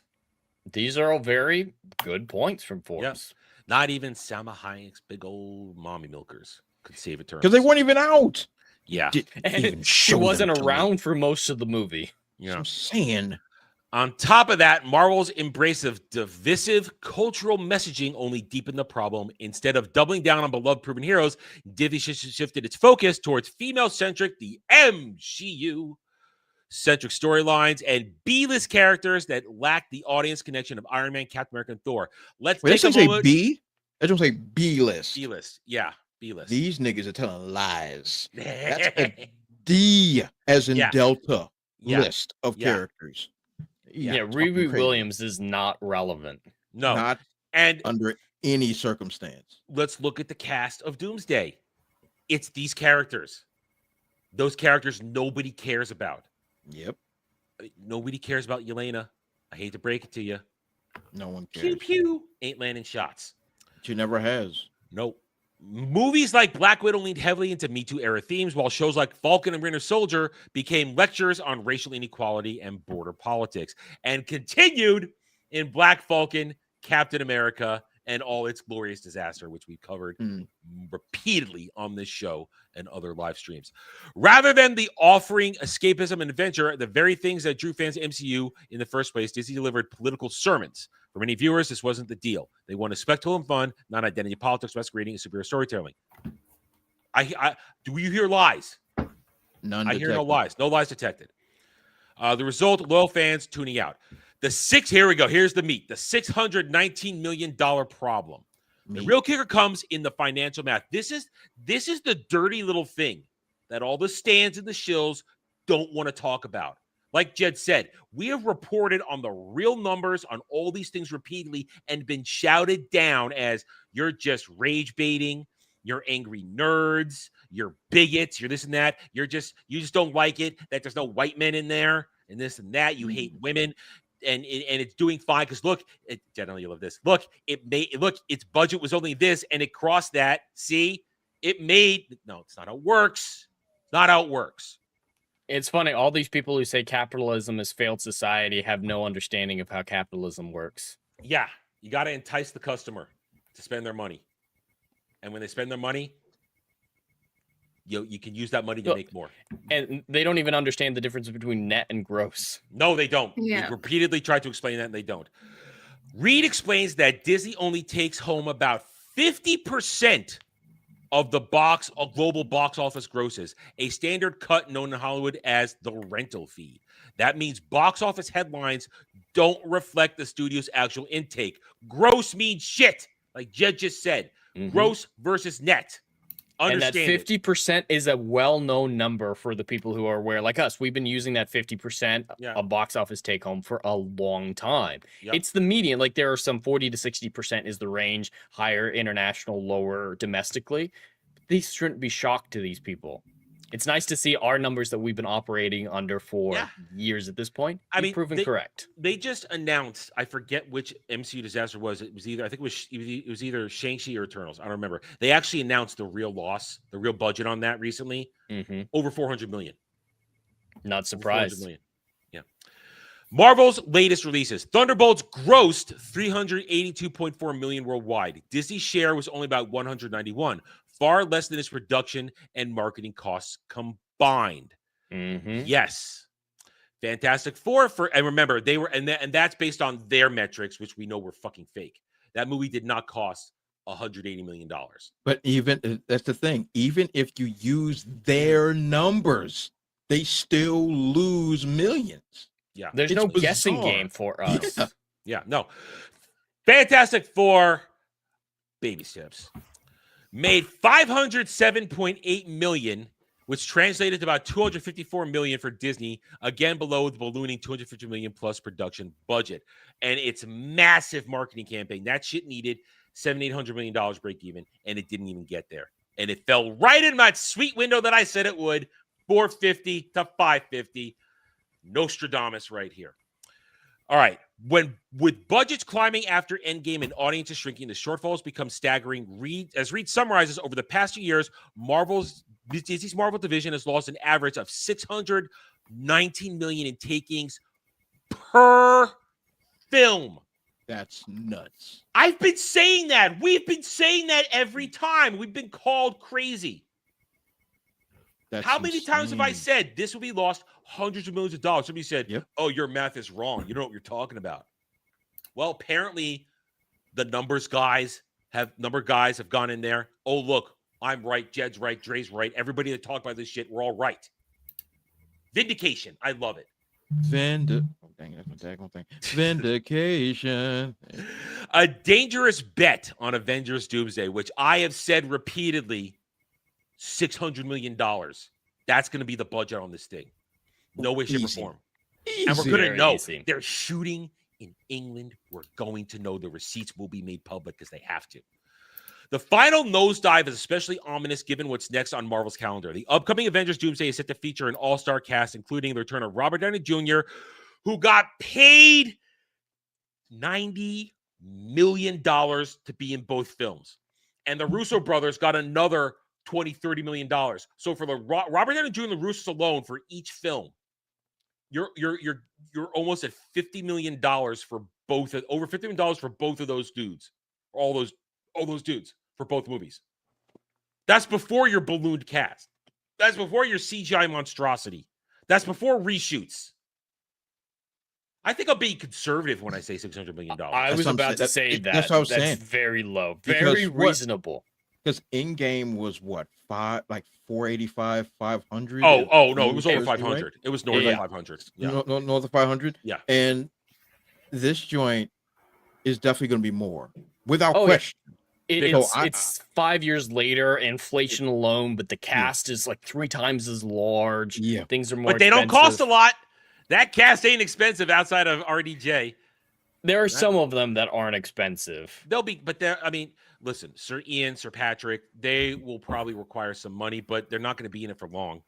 These are all very good points from Forbes. Yes. Not even Salma Hayek's big old mommy milkers could save Eternals. Because they weren't even out. Yeah. And she wasn't around for most of the movie. Yeah. I'm saying. On top of that, Marvel's embrace of divisive cultural messaging only deepened the problem. Instead of doubling down on beloved proven heroes, Disney shifted its focus towards female-centric, the MCU-centric storylines and B-list characters that lack the audience connection of Iron Man, Captain America, and Thor. Let's take a moment. B? That don't say B-list. B-list, yeah, B-list. These niggas are telling lies. That's a D as in Delta list of characters. Yeah, Riri Williams is not relevant. No, not and under any circumstance. Let's look at the cast of Doomsday. It's these characters. Those characters nobody cares about. Yep. Nobody cares about Yelena. I hate to break it to you. No one cares. Pew pew ain't landing shots. She never has. Nope. Movies like Black Widow leaned heavily into Me Too era themes, while shows like Falcon and Winter Soldier became lectures on racial inequality and border politics, and continued in Black Falcon, Captain America, and all its glorious disaster, which we've covered repeatedly on this show and other live streams. Rather than the offering escapism and adventure, the very things that drew fans to MCU in the first place, Disney delivered political sermons. For many viewers, this wasn't the deal. They wanted spectacle and fun, not identity politics, masquerading, and superior storytelling. Do you hear lies? None. I hear no lies. No lies detected. The result, loyal fans tuning out. Here we go. Here's the meat. The $619 million problem. The real kicker comes in the financial math. This is the dirty little thing that all the stands and the shills don't want to talk about. Like Jed said, we have reported on the real numbers on all these things repeatedly and been shouted down as you're just rage baiting, you're angry nerds, you're bigots, you're this and that, you just don't like it that there's no white men in there and this and that, you hate women. And it's doing fine because look, generally you love this. Look, its budget was only this and it crossed that. See, it's not how it works. It's not how it works. It's funny. All these people who say capitalism is failed society have no understanding of how capitalism works. Yeah, you got to entice the customer to spend their money, and when they spend their money, you can use that money to make more. And they don't even understand the difference between net and gross. No, they don't. Yeah. They repeatedly try to explain that, and they don't. Reed explains that Disney only takes home about 50% of the global box office grosses, a standard cut known in Hollywood as the rental fee. That means box office headlines don't reflect the studio's actual intake. Gross means shit, like Jed just said. Gross versus net. Understand and that 50% is a well-known number for the people who are aware, like us. We've been using that 50% of box office take home for a long time. Yep. It's the median. Like there are some 40 to 60% is the range, higher international, lower domestically. These shouldn't be shocked to these people. It's nice to see our numbers that we've been operating under for years at this point. Proven correct. They just announced, I forget which MCU disaster was. It was either, I think it was either Shang-Chi or Eternals. I don't remember. They actually announced the real loss, the real budget on that recently. Over $400 million. Not surprised. Million. Yeah. Marvel's latest releases. Thunderbolts grossed $382.4 million worldwide. Disney's share was only about $191, far less than its production and marketing costs combined. Yes. Fantastic Four and remember, they were and that's based on their metrics, which we know were fucking fake. That movie did not cost $180 million. But even that's the thing, even if you use their numbers, they still lose millions. Yeah. There's no guessing game for us. Yeah, no. Fantastic Four, baby steps, made $507.8 million, which translated to about $254 million for Disney, again below the ballooning $250 million plus production budget. And it's massive marketing campaign. That shit needed $700-800 million break even, and it didn't even get there. And it fell right in my sweet window that I said it would, 450 to 550. Nostradamus right here. All right. With budgets climbing after Endgame and audiences shrinking, the shortfalls become staggering. As Reed summarizes, over the past few years, Disney's Marvel division has lost an average of $619 million in takings per film. That's nuts. I've been saying that. We've been saying that every time. We've been called crazy. That's How many times have I insane. said this will be lost hundreds of millions of dollars? Somebody said, Yep. "Oh, your math is wrong. You don't know what you're talking about." Well, apparently, the numbers guys have gone in there. Oh, look, I'm right. Jed's right. Dre's right. Everybody that talked about this shit, we're all right. Vindication. I love it. Oh, dang, that's my daggone thing. Vindication. A dangerous bet on Avengers Doomsday, which I have said repeatedly, $600 million. That's going to be the budget on this thing. No way, shape, or form. And we're going to know. They're shooting in England. We're going to know. The receipts will be made public because they have to. The final nosedive is especially ominous given what's next on Marvel's calendar. The upcoming Avengers Doomsday is set to feature an all-star cast, including the return of Robert Downey Jr., who got paid $90 million to be in both films. And the Russo brothers got another $20-30 million. So for the Robert Downey Jr. and the Russos alone for each film, you're almost at $50 million for both, over $50 million for both of those dudes. All those dudes for both movies. That's before your ballooned cast. That's before your CGI monstrosity. That's before reshoots. I think I'll be conservative when I say $600 million. I was about to say that. That's what I was saying. That's very low. Very reasonable. Because Endgame was what, 485, 500? Oh no, it was over 500. Right? It was north of 500. Yeah. North of 500? Yeah. And this joint is definitely going to be more, without question. It's 5 years later, inflation alone, but the cast is like 3 times as large. Yeah. Things are more But they expensive. don't cost a lot. That cast ain't expensive outside of RDJ. There are some of them that aren't expensive. They'll be, but I mean, listen, Sir Ian, Sir Patrick, they will probably require some money, but they're not going to be in it for long.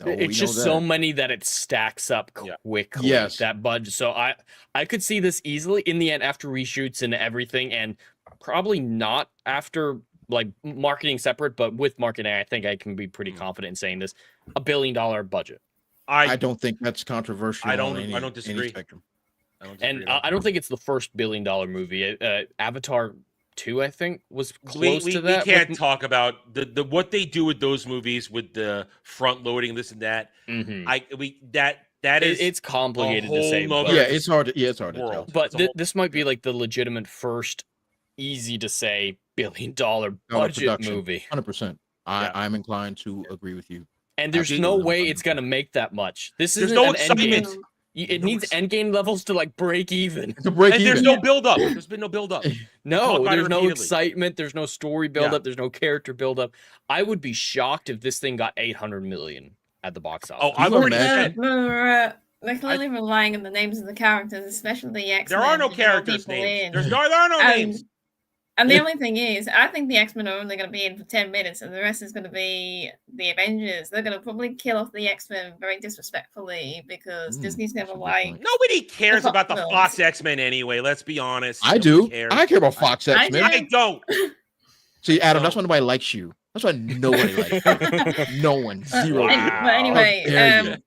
It's just so many that it stacks up quickly. Yes. That budget. So I could see this easily in the end after reshoots and everything, and probably not after like marketing separate, but with marketing, I think I can be pretty confident in saying this: $1 billion budget. I don't think that's controversial. I don't disagree. I don't think it's the first $1 billion movie. Avatar 2, I think, was close to that. We can't talk about the what they do with those movies with the front loading, this and that. Mm-hmm. That is it's complicated to say. It's hard to tell. But this might be like the legitimate first, easy to say $1 billion budget movie. 100%. I'm inclined to agree with you. And there's no way it's gonna make that much. There's no excitement. It needs endgame levels to like break even. There's no build up. There's been no build up. No, there's no excitement. There's no story build up. There's no character build up. I would be shocked if this thing got 800 million at the box office. Oh, I've already said. They're clearly relying on the names of the characters, especially the X-Men. There are no characters' names. There are no names. And the only thing is, I think the X-Men are only going to be in for 10 minutes, and the rest is going to be the Avengers. They're going to probably kill off the X-Men very disrespectfully because Disney's never like. Nobody cares about the Fox X-Men anyway. Let's be honest. I do. I care about Fox X-Men. I don't. See, Adam, that's why nobody likes you. That's why nobody likes you. No one. Zero. But anyway,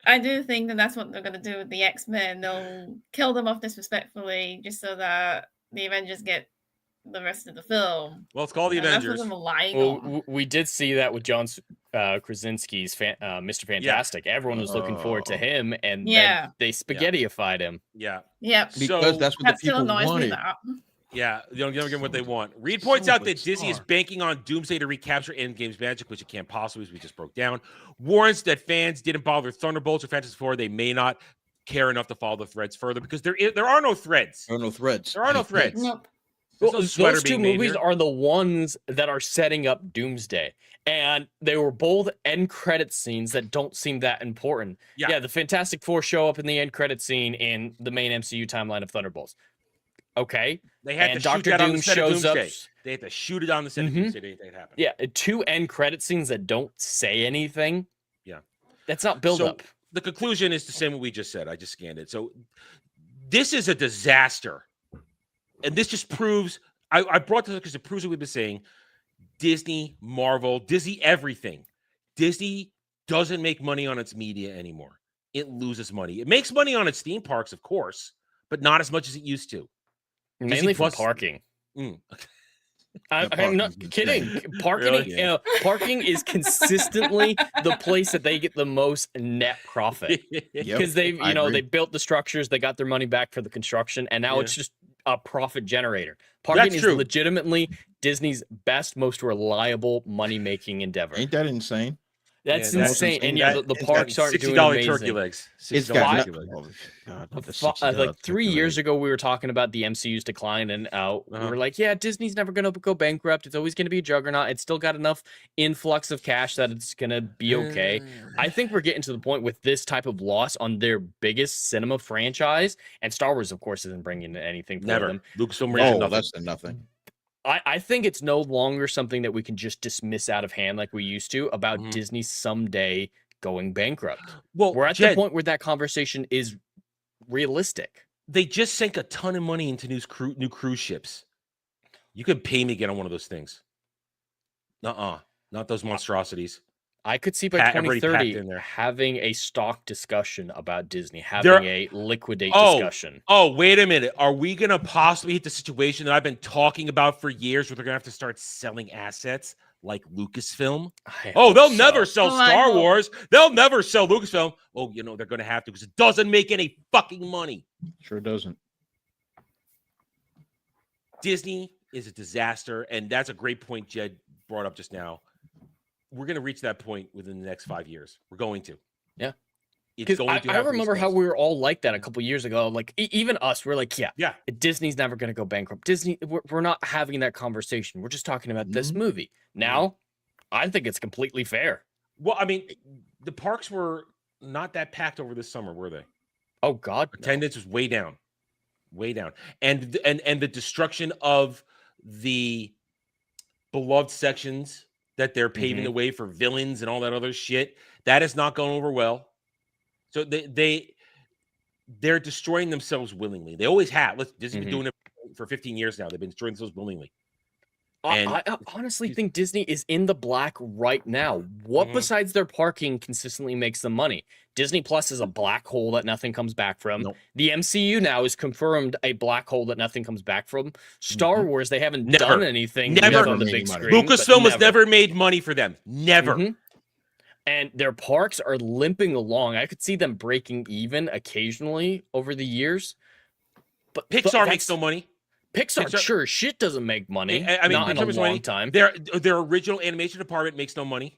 I do think that that's what they're going to do with the X-Men. They'll kill them off disrespectfully just so that the Avengers get the rest of the film. Well, it's called the Avengers. That's what I'm relying on. We did see that with John Krasinski's Mr. Fantastic. Everyone was looking forward to him, and then they spaghettyified him. Yeah. Yep. Because that's what the people wanted. Yeah, they don't give them what they want. Reed points out that Disney is banking on Doomsday to recapture Endgame's magic, which it can't possibly, as we just broke down. Warns that fans didn't bother Thunderbolts or Fantastic Four. They may not care enough to follow the threads further because there are no threads. There are no threads. There are no threads. Nope. Well, those two movies are the ones that are setting up Doomsday, and they were both end credit scenes that don't seem that important. Yeah, the Fantastic Four show up in the end credit scene in the main MCU timeline of Thunderbolts. Okay, they had to shoot that on the set of Doomsday. They had to shoot it on the set of Doomsday to make that happen. Yeah, 2 end credit scenes that don't say anything. Yeah, that's not build up. The conclusion is the same what we just said. I just scanned it. So this is a disaster. And this just proves, I brought this up because it proves what we've been saying. Disney, Marvel, Disney, everything. Disney doesn't make money on its media anymore. It loses money. It makes money on its theme parks, of course, but not as much as it used to. Mainly for parking. I'm not kidding. Parking, parking is consistently the place that they get the most net profit because they built the structures, they got their money back for the construction, and now it's just a profit generator. Parking is legitimately Disney's best, most reliable money-making endeavor. Ain't that insane? That's insane. And the parks aren't doing $60 amazing. turkey legs. It's got like 3 years ago, we were talking about the MCU's decline, and we were like, yeah, Disney's never going to go bankrupt. It's always going to be a juggernaut. It's still got enough influx of cash that it's going to be okay. I think we're getting to the point with this type of loss on their biggest cinema franchise, and Star Wars, of course, isn't bringing anything for them. Lucasfilm, less than nothing. I think it's no longer something that we can just dismiss out of hand like we used to about Disney someday going bankrupt. Well, we're at the point where that conversation is realistic. They just sank a ton of money into new cruise ships. You could pay me to get on one of those things. Not those monstrosities. I could see by 2030 having a stock discussion about Disney, having a liquidate discussion. Oh, wait a minute. Are we going to possibly hit the situation that I've been talking about for years where they're going to have to start selling assets like Lucasfilm? They'll never sell Star Wars. They'll never sell Lucasfilm. Oh, they're going to have to because it doesn't make any fucking money. Sure doesn't. Disney is a disaster, and that's a great point Jed brought up just now. We're going to reach that point within the next 5 years. We're going to. Yeah. Because I remember how we were all like that a couple years ago. Like, even us, we're like, yeah, Disney's never going to go bankrupt. Disney, we're not having that conversation. We're just talking about this movie. Now, I think it's completely fair. Well, I mean, the parks were not that packed over this summer, were they? Oh, God. Attendance was way down. Way down. And the destruction of the beloved sections that they're paving the way for villains and all that other shit, that has not gone over well. So they're destroying themselves willingly. They always have. Disney's been doing it for 15 years now. They've been destroying themselves willingly. I honestly think Disney is in the black right now. What besides their parking consistently makes them money? Disney Plus is a black hole that nothing comes back from. The MCU now is confirmed a black hole that nothing comes back from. Star Wars, they haven't done anything on the big screen. Lucasfilm has never made money for them. Never. And their parks are limping along. I could see them breaking even occasionally over the years. But Pixar makes no money. Pixar sure shit doesn't make money. I mean, not in a long time. Their original animation department makes no money.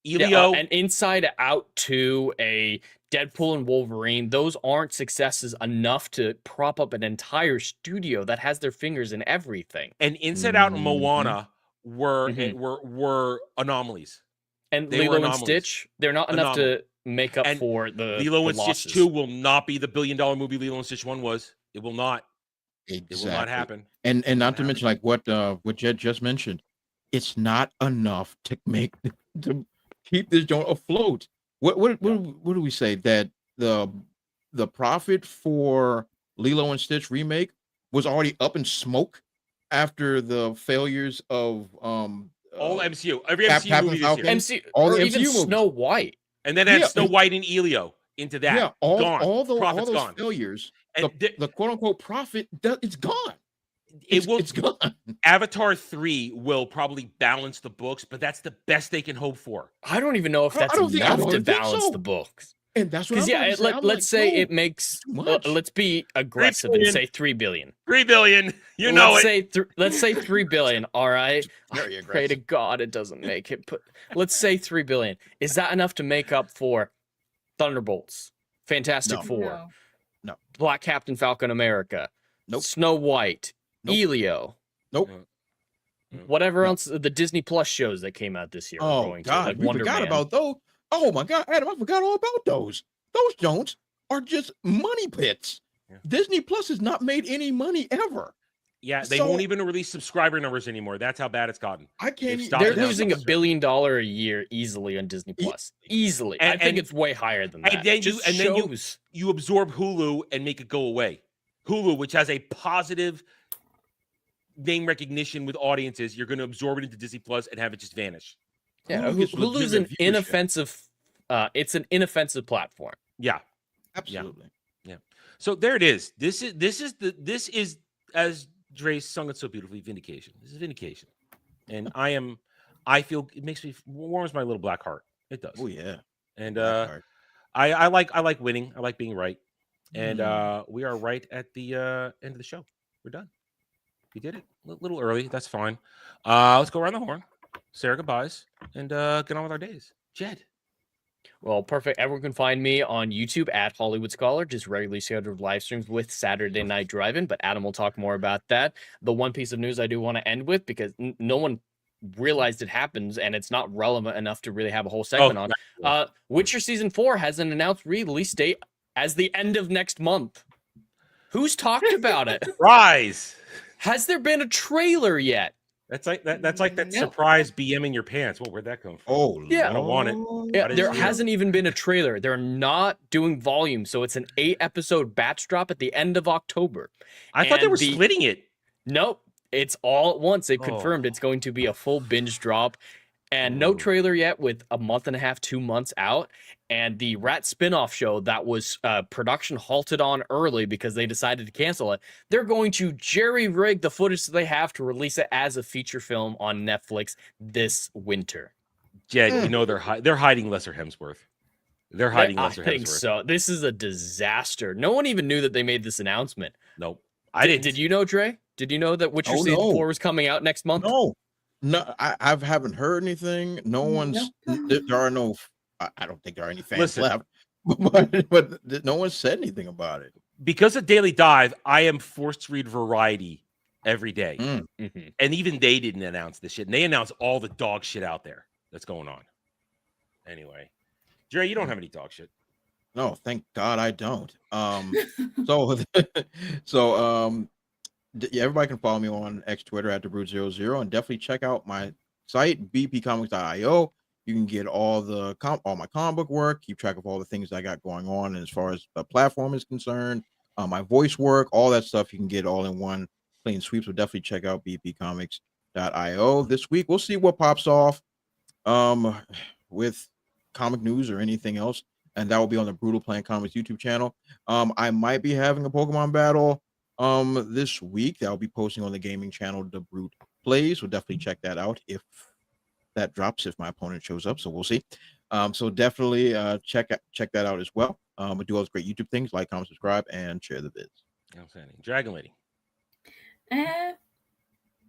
Elio and Inside Out 2, a Deadpool and Wolverine, those aren't successes enough to prop up an entire studio that has their fingers in everything. And Inside Out and Moana were anomalies. And Lilo and Stitch, they're not enough to make up for the Lilo and losses. Stitch 2 will not be the billion-dollar movie Lilo and Stitch 1 was. It will not. Exactly. It will not happen. And not to mention, like what Jed just mentioned, it's not enough to keep this joint afloat. What do we say? That the profit for Lilo and Stitch remake was already up in smoke after the failures of all MCU, every MCU movie this year. All the even MCU Snow White, and then add Snow White and Elio into that. Yeah, all those gone. failures, and the quote unquote profit, it's gone. It's gone. Avatar 3 will probably balance the books, but that's the best they can hope for. I don't even know if that's enough to balance the books. And that's what let's say it makes. Let's be aggressive and say $3 billion. $3 billion. Let's say $3 billion. All right. Pray to God it doesn't make it. But let's say $3 billion. Is that enough to make up for Thunderbolts, Fantastic Four, Black Captain Falcon America, Snow White, Elio? Whatever else the Disney Plus shows that came out this year. Oh God, we forgot about those. Oh my God, Adam, I forgot all about those. Those Jones are just money pits. Yeah. Disney Plus has not made any money ever. Yeah, they won't even release subscriber numbers anymore. That's how bad it's gotten. They're losing $1 billion a year easily on Disney Plus. Easily. I think it's way higher than that. And then you absorb Hulu and make it go away. Hulu, which has a positive name recognition with audiences, you're going to absorb it into Disney Plus and have it just vanish. Yeah, Hulu's an inoffensive. It's an inoffensive platform. Yeah, absolutely. Yeah. So there it is. This is as Dre sung it so beautifully. Vindication. This is vindication, and I feel it makes me warms my little black heart. It does. Oh yeah. And Black heart. I like winning. I like being right. And we are right at the end of the show. We're done. We did it a little early. That's fine. Let's go around the horn, say our goodbyes, and get on with our days. Jed. Well, perfect. Everyone can find me on YouTube at Hollywood Scholar, just regularly scheduled live streams with Saturday Night Drive-In, but Adam will talk more about that. The one piece of news I do want to end with, because no one realized it happens and it's not relevant enough to really have a whole segment on. Witcher Season 4 has an announced release date as the end of next month. Who's talked about it? Rise. Has there been a trailer yet? That's like that surprise BM in your pants. Well, where'd that come from? Oh, yeah. I don't want it. Yeah, there hasn't even been a trailer. They're not doing volume, so it's an 8-episode batch drop at the end of October. I thought they were splitting it. Nope, it's all at once. They've confirmed it's going to be a full binge drop, and no trailer yet. With a month and a half, 2 months out, and the Rat spinoff show that was production halted on early because they decided to cancel it. They're going to jerry-rig the footage that they have to release it as a feature film on Netflix this winter. Jed, you know they're hiding Lesser Hemsworth. They're hiding Lesser Hemsworth. I think so. This is a disaster. No one even knew that they made this announcement. Nope. I didn't. Did you know, Dre? Did you know that Witcher Season 4 was coming out next month? No, I haven't heard anything. No one's. There are no. I don't think there are any fans left, but no one said anything about it. Because of Daily Dive, I am forced to read Variety every day, and even they didn't announce this shit. And they announced all the dog shit out there that's going on. Anyway, Jerry, you don't have any dog shit. No, thank God I don't. Everybody can follow me on X, Twitter at TheBrute00, and definitely check out my site bpcomics.io. You can get all my comic book work, keep track of all the things I got going on, and as far as the platform is concerned, my voice work, all that stuff you can get all in one clean sweep. So definitely check out bpcomics.io. This week we'll see what pops off with comic news or anything else, and that will be on the Brutal Playing Comics YouTube channel. I might be having a Pokemon battle this week that I'll be posting on the gaming channel The Brute Plays. So definitely check that out if that drops, if my opponent shows up. So we'll see. So definitely check that out as well. We do all those great YouTube things, like, comment, subscribe, and share the vids. Outstanding. Dragon Lady.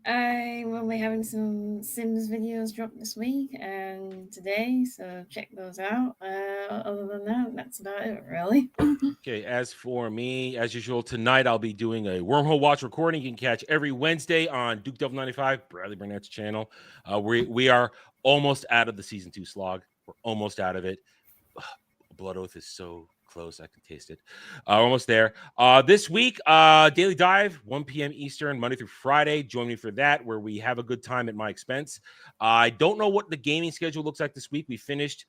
I will be having some Sims videos dropped this week and today, so check those out. Other than that, that's about it, really. Okay, as for me, as usual, tonight I'll be doing a Wormhole Watch recording. You can catch every Wednesday on Duke Devil 95, Bradley Burnett's channel. We are almost out of the season 2 slog. We're almost out of it. Blood Oath is so close. I can taste it. Almost there. This week, Daily Dive, 1 p.m. Eastern, Monday through Friday. Join me for that, where we have a good time at my expense. I don't know what the gaming schedule looks like this week. We finished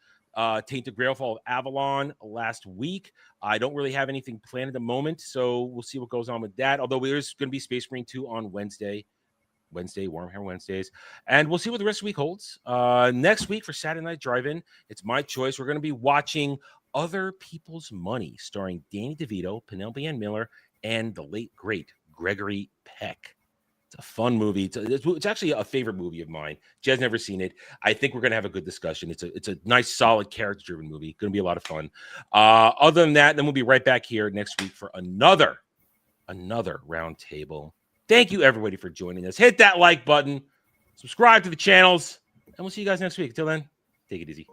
Tainted Grail Fall of Avalon last week. I don't really have anything planned at the moment, so we'll see what goes on with that. Although there's going to be Space Marine 2 on Wednesday, Wormhair Wednesdays, and we'll see what the rest of the week holds. Next week for Saturday Night Drive-In, it's my choice. We're going to be watching Other People's Money, starring Danny DeVito, Penelope Ann Miller, and the late, great Gregory Peck. It's a fun movie. It's actually a favorite movie of mine. Jed's never seen it. I think we're going to have a good discussion. It's a nice, solid, character-driven movie. Going to be a lot of fun. Other than that, then we'll be right back here next week for another round table. Thank you, everybody, for joining us. Hit that like button. Subscribe to the channels. And we'll see you guys next week. Until then, take it easy.